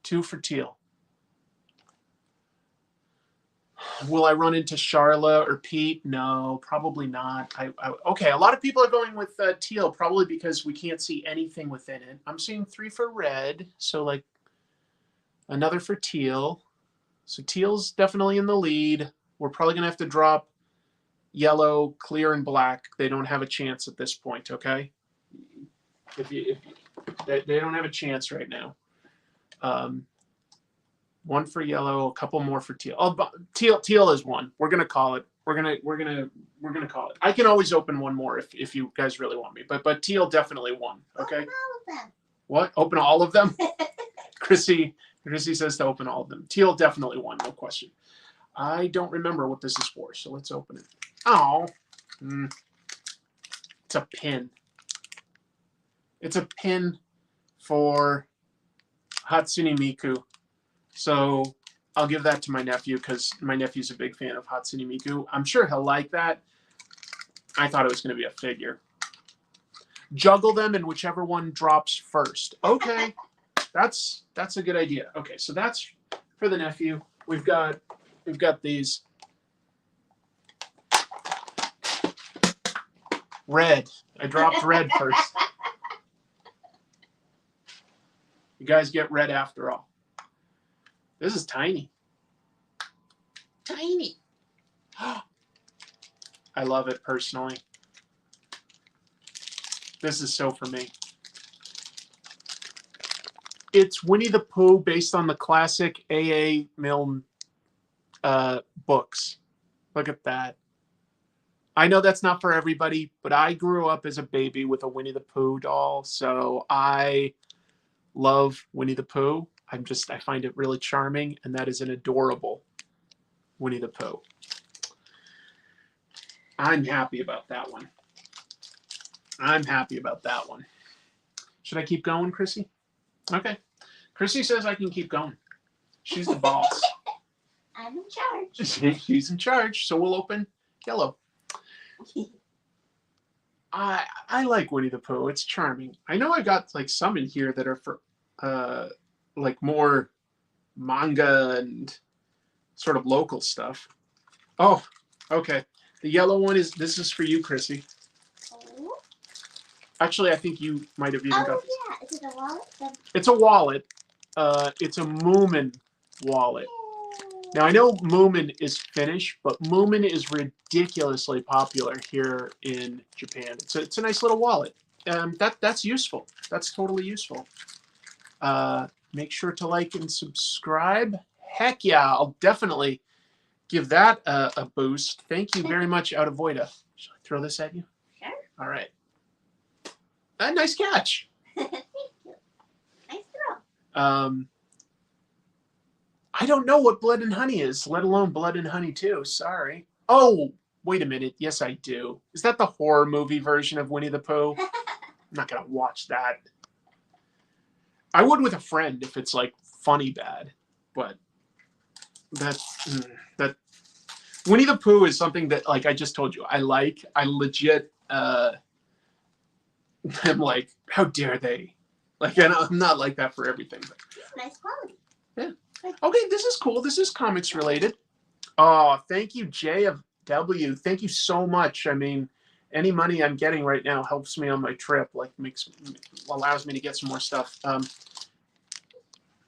2 for teal. Will I run into Charla or Pete? No, probably not. Okay, a lot of people are going with teal, probably because we can't see anything within it. I'm seeing 3 for red, so like another for teal. So teal's definitely in the lead. We're probably going to have to drop yellow, clear, and black. They don't have a chance at this point, okay? They don't have a chance right now. 1 for yellow, a couple more for teal. Oh, teal is 1. We're gonna call it. We're gonna call it. I can always open one more if you guys really want me. But teal definitely 1. Okay. Open all of them. What? Open all of them? Chrissy says to open all of them. Teal definitely 1, no question. I don't remember what this is for, so let's open it. Oh, it's a pin. It's a pin for Hatsune Miku. So I'll give that to my nephew because my nephew's a big fan of Hatsune Miku. I'm sure he'll like that. I thought it was going to be a figure. Juggle them, and whichever one drops first. Okay, that's a good idea. Okay, so that's for the nephew. We've got these red. I dropped red first. You guys get red after all. This is tiny. Tiny. I love it personally. This is so for me. It's Winnie the Pooh based on the classic A.A. Milne books. Look at that. I know that's not for everybody, but I grew up as a baby with a Winnie the Pooh doll, so I love Winnie the Pooh. I find it really charming, and that is an adorable Winnie the Pooh. I'm happy about that one. I'm happy about that one. Should I keep going, Chrissy? Okay. Chrissy says I can keep going. She's the boss. I'm in charge. She's in charge, so we'll open yellow. I like Winnie the Pooh. It's charming. I know I got like some in here that are for like more manga and sort of local stuff. Oh, okay. The yellow one this is for you, Chrissy. Oh. Actually, I think you might have even got this. Yeah. Is it a wallet? It's a wallet. It's a Moomin wallet. Now, I know Moomin is Finnish, but Moomin is ridiculously popular here in Japan. It's a nice little wallet. That's useful. That's totally useful. Make sure to like and subscribe. Heck yeah, I'll definitely give that a boost. Thank you very much, Out of Voida. Shall I throw this at you? Sure. All right. Nice catch. Thank you. Nice throw. I don't know what Blood and Honey is, let alone Blood and Honey 2. Sorry. Oh, wait a minute. Yes, I do. Is that the horror movie version of Winnie the Pooh? I'm not going to watch that. I would with a friend if it's like funny bad, but that Winnie the Pooh is something that, like I just told you, I legit I'm like, how dare they? Like, I'm not like that for everything. But. Nice quality. Yeah. Okay, this is cool. This is comics related. Oh, thank you, JFW. Thank you so much. I mean, any money I'm getting right now helps me on my trip. Like, allows me to get some more stuff.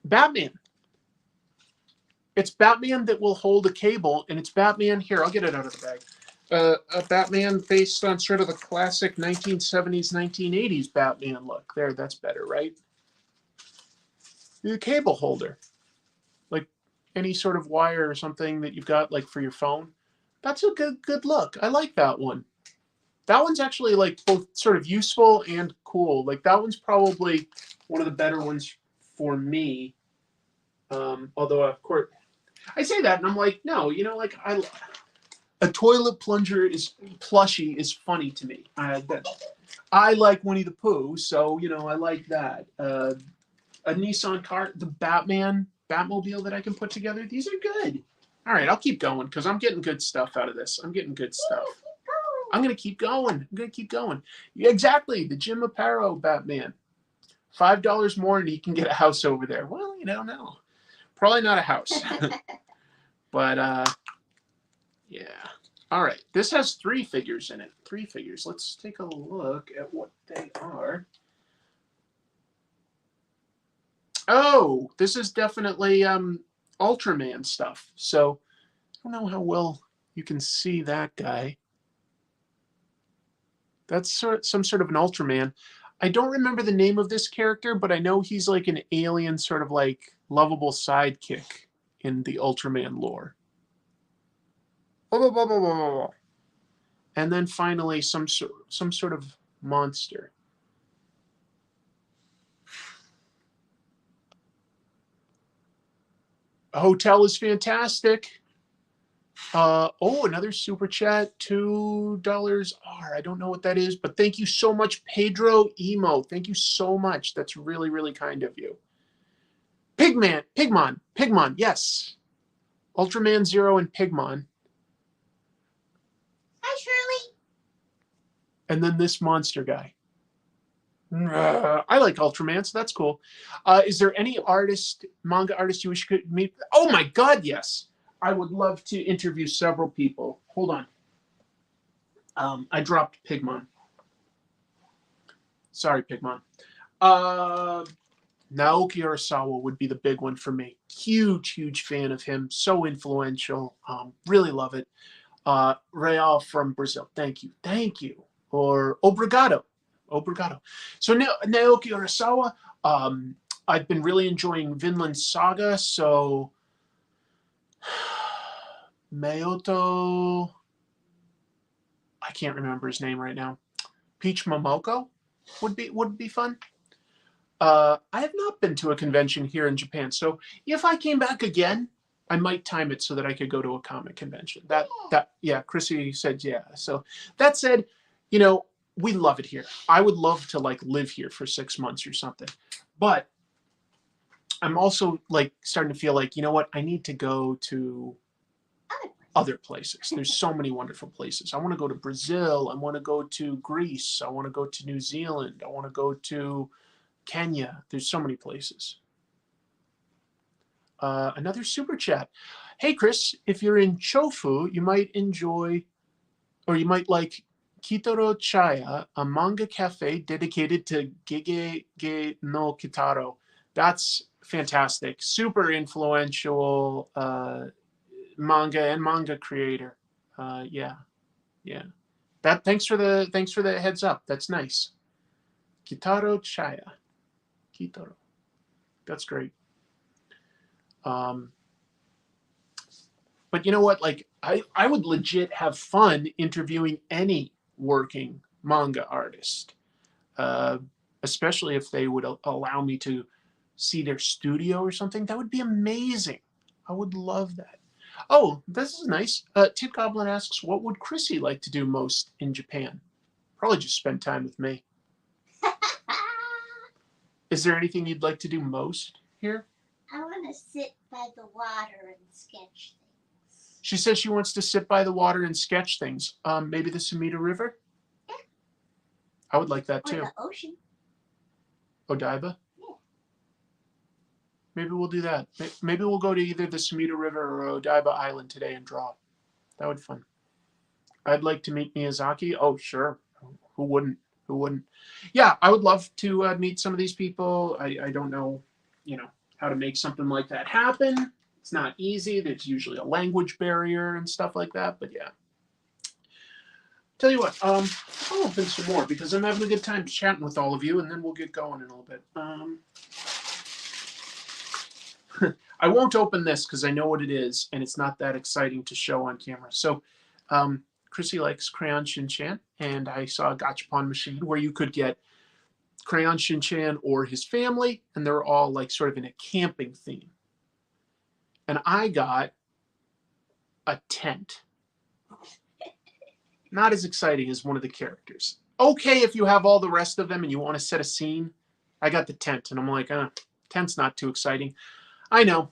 Batman. It's Batman that will hold a cable, and it's Batman. Here, I'll get it out of the bag. A Batman based on sort of the classic 1970s, 1980s Batman look. There, that's better, right? The cable holder. Like any sort of wire or something that you've got like for your phone. That's a good look. I like that one. That one's actually like both sort of useful and cool. Like that one's probably one of the better ones for me. Although of course I say that and I'm like, no, you know, like a toilet plunger plushie is funny to me. I like Winnie the Pooh, so you know I like that. A Nissan car, the Batmobile that I can put together. These are good. All right, I'll keep going because I'm getting good stuff out of this. I'm getting good stuff. I'm gonna keep going. I'm gonna keep going. Yeah, exactly, the Jim Aparo Batman. $5 more and he can get a house over there. Well, you don't know. Probably not a house. But yeah. All right. This has 3 figures in it. 3 figures. Let's take a look at what they are. Oh, this is definitely Ultraman stuff. So I don't know how well you can see that guy. That's some sort of an Ultraman. I don't remember the name of this character, but I know he's like an alien sort of like lovable sidekick in the Ultraman lore. And then finally some sort of monster. A hotel is fantastic. Oh, another super chat, $2. I don't know what that is, but thank you so much, Pedro Emo. Thank you so much. That's really, really kind of you. Pigmon, yes. Ultraman Zero and Pigmon. Hi, Shirley. And then this monster guy. I like Ultraman, so that's cool. Is there any manga artist you wish you could meet? Oh my God, yes. I would love to interview several people. Hold on. I dropped Pigmon. Sorry, Pigmon. Naoki Urasawa would be the big one for me. Huge fan of him. So influential. Really love it. Real from Brazil. Thank you. Or Obrigado. So Naoki Urasawa. I've been really enjoying Vinland Saga. So Mayoto. I can't remember his name right now. Peach Momoko would be fun. I have not been to a convention here in Japan, so if I came back again, I might time it so that I could go to a comic convention. Yeah, Chrissy said yeah. So that said, we love it here. I would love to live here for 6 months or something, but I'm also starting to feel like, you know what? I need to go to other places. There's so many wonderful places. I want to go to Brazil. I want to go to Greece. I want to go to New Zealand. I want to go to Kenya. There's so many places. Another super chat. Hey, Chris, if you're in Chofu, you might enjoy, or you might like Kitaro Chaya, a manga cafe dedicated to Gege no Kitaro. That's fantastic. Super influential manga creator. Yeah. Thanks for the heads up. That's nice. Kitaro Chaya. Kitaro. That's great. But you know what? I would legit have fun interviewing any working manga artist, especially if they would allow me to see their studio or something. That would be amazing. I would love that. Oh, this is nice. Tid Goblin asks, what would Chrissy like to do most in Japan? Probably just spend time with me. Is there anything you'd like to do most here? I want to sit by the water and sketch things. She says she wants to sit by the water and sketch things. Maybe the Sumida River? Yeah. I would like that too. Or the ocean. Odaiba? Yeah. Maybe we'll do that. Maybe we'll go to either the Sumida River or Odaiba Island today and draw. That would be fun. I'd like to meet Miyazaki. Oh, sure. Who wouldn't? Yeah, I would love to meet some of these people. I don't know, how to make something like that happen. It's not easy. There's usually a language barrier and stuff like that. But yeah. Tell you what, I'll open some more because I'm having a good time chatting with all of you, and then we'll get going in a little bit. I won't open this because I know what it is, and it's not that exciting to show on camera. So Chrissy likes Crayon Shin-chan, and I saw a gachapon machine where you could get Crayon Shin-chan or his family, and they're all sort of in a camping theme. And I got a tent. Not as exciting as one of the characters. Okay, if you have all the rest of them and you want to set a scene. I got the tent, and I'm like, tent's not too exciting. I know.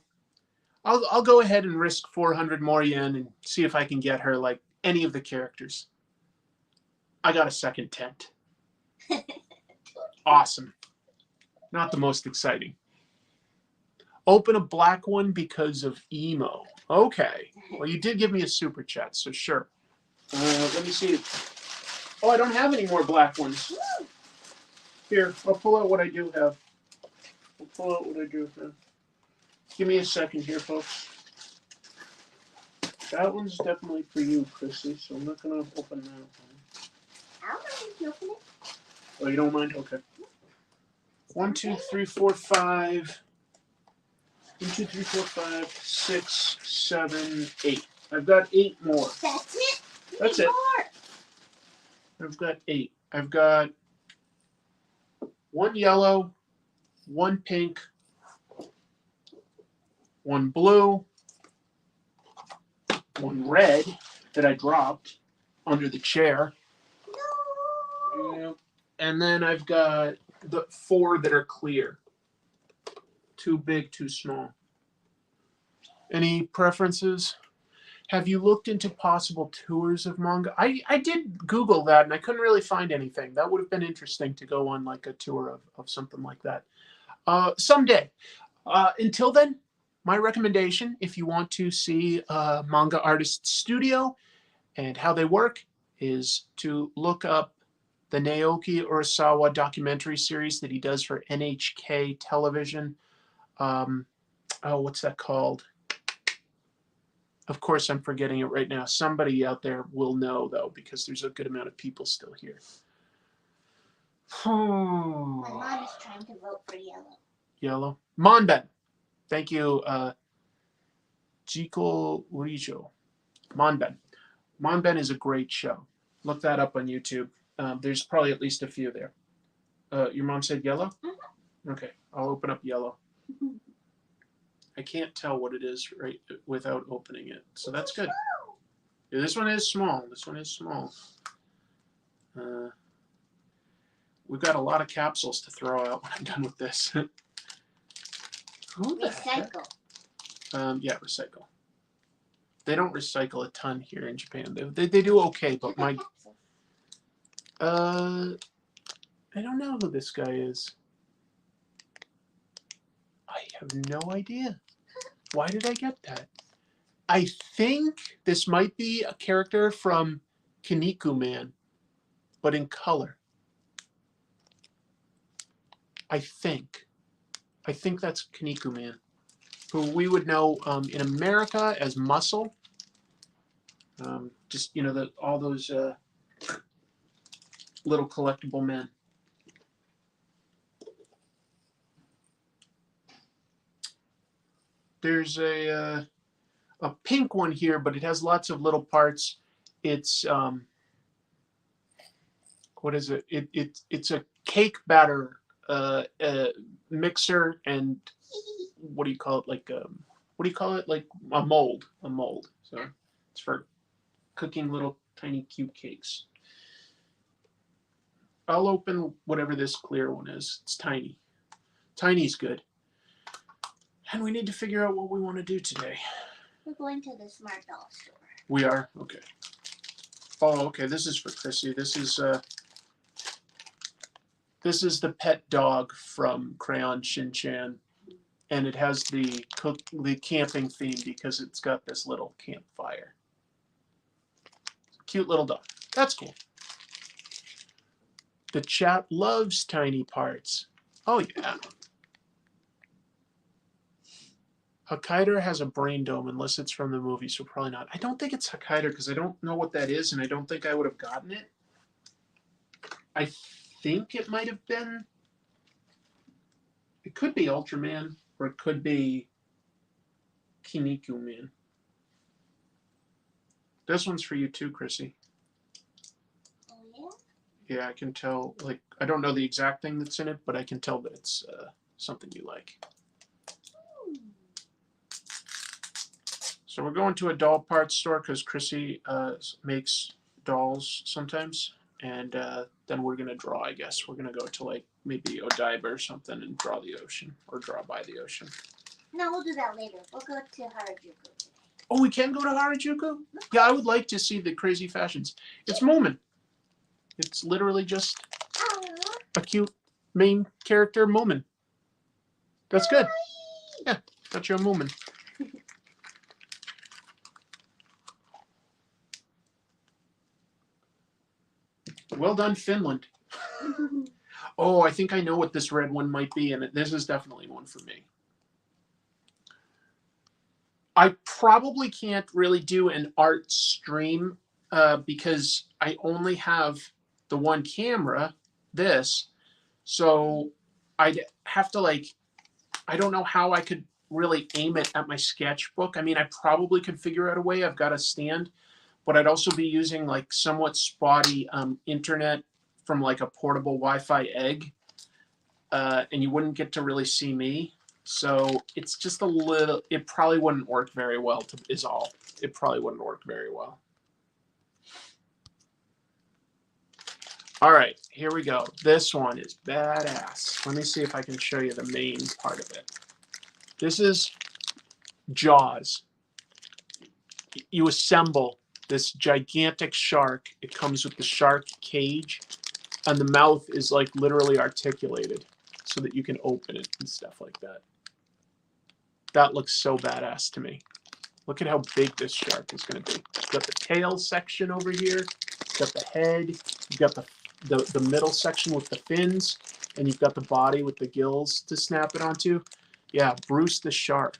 I'll go ahead and risk 400 more yen and see if I can get her any of the characters. I got a second tent. Awesome. Not the most exciting. Open a black one because of emo. Okay. Well, you did give me a super chat, so sure. Let me see. Oh, I don't have any more black ones. Here, I'll pull out what I do have. Give me a second here, folks. That one's definitely for you, Chrissy, so I'm not going to open that one. I don't mind if you open it. Oh, you don't mind? Okay. 1, 2, 3, 4, 5. 1, 2, 3, 4, 5, 6, 7, 8. I've got 8 more. That's it? That's it. More. I've got 8. I've got 1 yellow, 1 pink, 1 blue, 1 red that I dropped under the chair. No. And then I've got the 4 that are clear. Too big, too small. Any preferences? Have you looked into possible tours of manga? I did Google that and I couldn't really find anything. That would have been interesting to go on like a tour of something like that. Someday. Until then, my recommendation, if you want to see a manga artist studio and how they work, is to look up the Naoki Urasawa documentary series that he does for NHK television. What's that called? Of course, I'm forgetting it right now. Somebody out there will know, though, because there's a good amount of people still here. My mom is trying to vote for yellow. Yellow. Monben. Thank you, Jiko Urijo. Monben. Monben is a great show. Look that up on YouTube. There's probably at least a few there. Your mom said yellow? Mm-hmm. Okay, I'll open up yellow. I can't tell what it is right without opening it, so that's good. Yeah, this one is small. This one is small. We've got a lot of capsules to throw out when I'm done with this. Who the heck? Yeah, recycle. They don't recycle a ton here in Japan. They do okay, but my I don't know who this guy is. I have no idea. Why did I get that? I think this might be a character from Kinniku Man, but in color. I think that's Kinniku Man, who we would know in America as Muscle. Just all those little collectible men. There's a pink one here, but it has lots of little parts. It's what is it? It's a cake batter mixer, and what do you call it? Like what do you call it? Like a mold. A mold. So it's for cooking little tiny cute cakes. I'll open whatever this clear one is. It's tiny. Tiny's good. And we need to figure out what we want to do today. We're going to the Smart Doll store. We are? Okay. Oh, okay. This is for Chrissy. This is the pet dog from Crayon Shin-chan. And it has the camping theme because it's got this little campfire. Cute little dog. That's cool. The chat loves tiny parts. Oh, yeah. Hokkaido has a brain dome unless it's from the movie, so probably not. I don't think it's Hokkaido because I don't know what that is, and I don't think I would have gotten it. I think it might have been... It could be Ultraman, or it could be Kinniku Man. This one's for you too, Chrissy. Oh, yeah? Yeah, I can tell. Like, I don't know the exact thing that's in it, but I can tell that it's something you like. So we're going to a doll parts store because Chrissy makes dolls sometimes, and then we're gonna draw. I guess we're gonna go to like maybe Odaiba or something and draw the ocean or draw by the ocean. No, we'll do that later. We'll go to Harajuku today. Oh, we can go to Harajuku? Yeah, I would like to see the crazy fashions. It's Moomin. It's literally just a cute main character Moomin. That's good. Yeah, got you a Moomin. Well done, Finland. Oh, I think I know what this red one might be, and this is definitely one for me. I probably can't really do an art stream because I only have the one camera, this. So I'd have to I don't know how I could really aim it at my sketchbook. I mean, I probably could figure out a way. I've got a stand, but I'd also be using somewhat spotty internet from a portable Wi-Fi egg, and you wouldn't get to really see me. So it's just a little, it probably wouldn't work very well is all. It probably wouldn't work very well. All right, here we go. This one is badass. Let me see if I can show you the main part of it. This is Jaws. you assemble this gigantic shark. It comes with the shark cage, and the mouth is like literally articulated so that you can open it and stuff like that. That looks so badass to me. Look at how big this shark is going to be. You've got the tail section over here. You've got the head. You've got the middle section with the fins. And you've got the body with the gills to snap it onto. Yeah, Bruce the shark.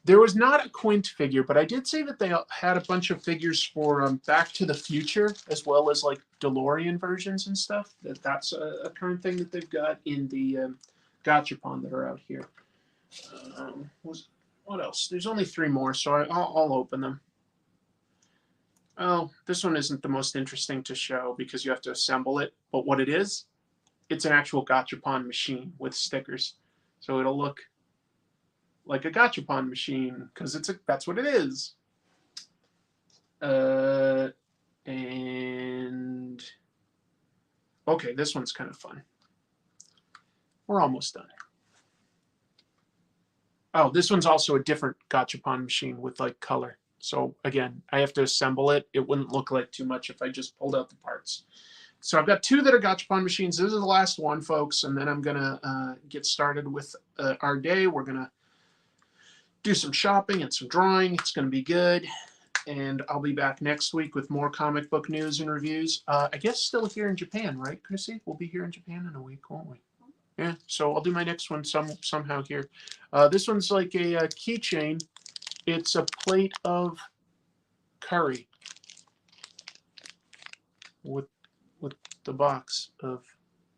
There was not a Quint figure, but I did say that they had a bunch of figures for Back to the Future, as well as like DeLorean versions and stuff. That's a current thing that they've got in the gachapon that are out here. What else? There's only 3 more, so I'll open them. Oh, this one isn't the most interesting to show because you have to assemble it. But what it is, it's an actual gachapon machine with stickers. So it'll look like a gachapon machine because that's what it is. And okay, this one's kind of fun. We're almost done. Oh, this one's also a different gachapon machine with like color. So again, I have to assemble it. It wouldn't look like too much if I just pulled out the parts. So I've got 2 that are gachapon machines. This is the last one, folks, and then I'm gonna get started with our day. We're gonna do some shopping and some drawing. It's gonna be good, and I'll be back next week with more comic book news and reviews. I guess still here in Japan, right, Chrissy? We'll be here in Japan in a week, won't we? Yeah, so I'll do my next one somehow here. This one's like a keychain. It's a plate of curry with the box of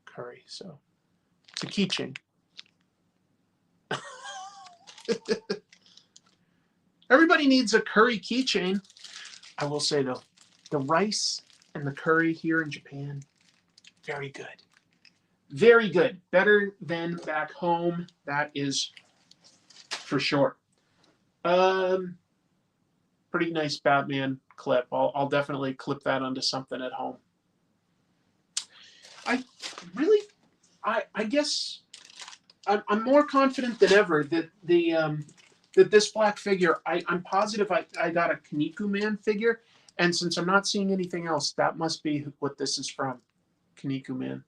curry. So it's a keychain. Everybody needs a curry keychain. I will say though, the rice and the curry here in Japan, very good. Very good. Better than back home. That is for sure. Pretty nice Batman clip. I'll definitely clip that onto something at home. I guess I'm more confident than ever that that this black figure, I'm positive I got a Kaniku Man figure, and since I'm not seeing anything else, that must be what this is from. Kaniku Man.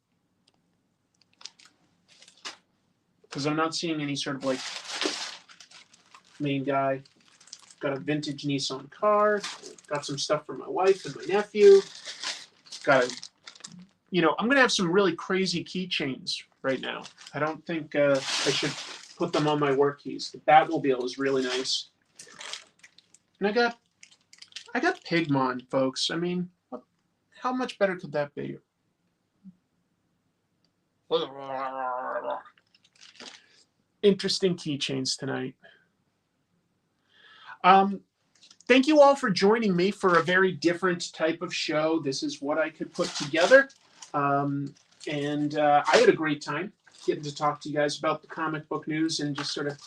Because I'm not seeing any sort of like main guy. Got a vintage Nissan car. Got some stuff for my wife and my nephew. Got I'm gonna have some really crazy keychains right now. I don't think I should put them on my work keys. The Batmobile is really nice. And I got Pigmon, folks. I mean, how much better could that be? Interesting keychains tonight. Thank you all for joining me for a very different type of show. This is what I could put together. And I had a great time getting to talk to you guys about the comic book news and just sort of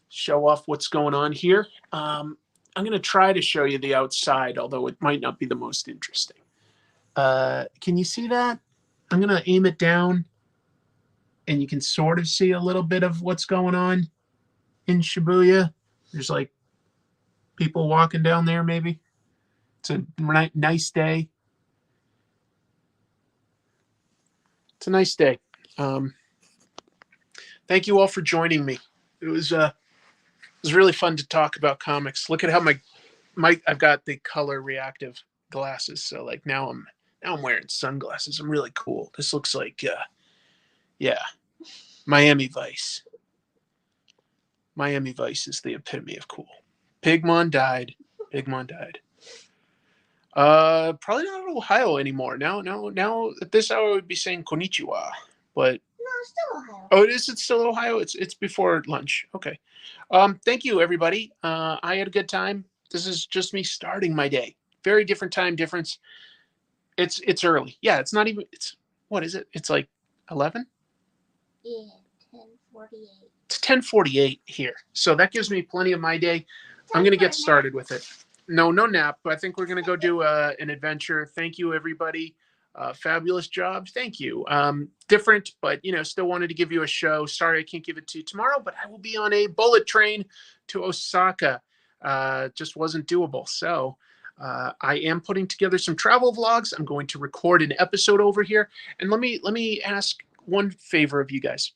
show off what's going on here. I'm going to try to show you the outside, although it might not be the most interesting. Can you see that? I'm going to aim it down, and you can sort of see a little bit of what's going on in Shibuya. There's like people walking down there, maybe. It's a nice day. It's a nice day. Thank you all for joining me. It was really fun to talk about comics. Look at how I've got the color reactive glasses. So like now I'm wearing sunglasses. I'm really cool. This looks like Miami Vice. Miami Vice is the epitome of cool. Pigmon died. Probably not in Ohio anymore. Now at this hour I would be saying konnichiwa, but No, it's still Ohio. oh, it's still Ohio. It's before lunch. Okay. Thank you everybody. I had a good time. This is just me starting my day. Very different time difference. It's early. Yeah, it's not even. It's what is it? It's like 11. Yeah, 10:48. It's 10:48 here, so that gives me plenty of my day. I'm gonna get started with it. No nap. I think we're gonna go do an adventure. Thank you, everybody. Fabulous job. Thank you. Different, but still wanted to give you a show. Sorry I can't give it to you tomorrow, but I will be on a bullet train to Osaka. just wasn't doable. So I am putting together some travel vlogs. I'm going to record an episode over here. And let me ask one favor of you guys.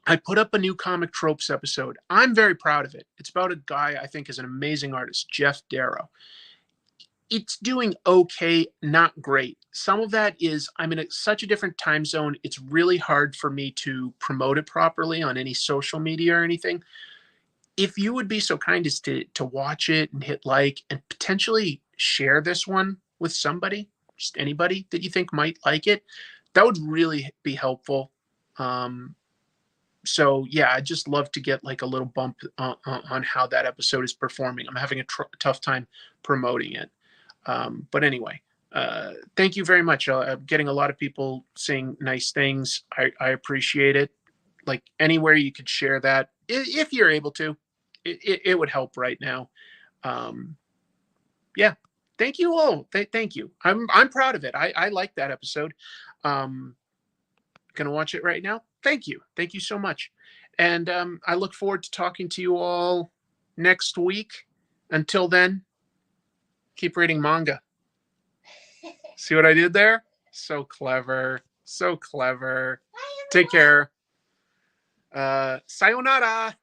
I put up a new comic tropes episode. I'm very proud of it. It's about a guy I think is an amazing artist, Jeff Darrow. It's doing okay, not great. Some of that is I'm in such a different time zone. It's really hard for me to promote it properly on any social media or anything. If you would be so kind as to watch it and hit like and potentially share this one with somebody, just anybody that you think might like it, that would really be helpful. So yeah, I'd just love to get like a little bump on how that episode is performing. I'm having a tough time promoting it. But anyway, thank you very much. I'm getting a lot of people saying nice things. I appreciate it. Like anywhere you could share that, if you're able to, it would help right now. Yeah, thank you all. Thank you. I'm proud of it. I like that episode. Gonna watch it right now. Thank you so much. And I look forward to talking to you all next week. Until then, keep reading manga. See what I did there? So clever. So clever. Take care. Sayonara.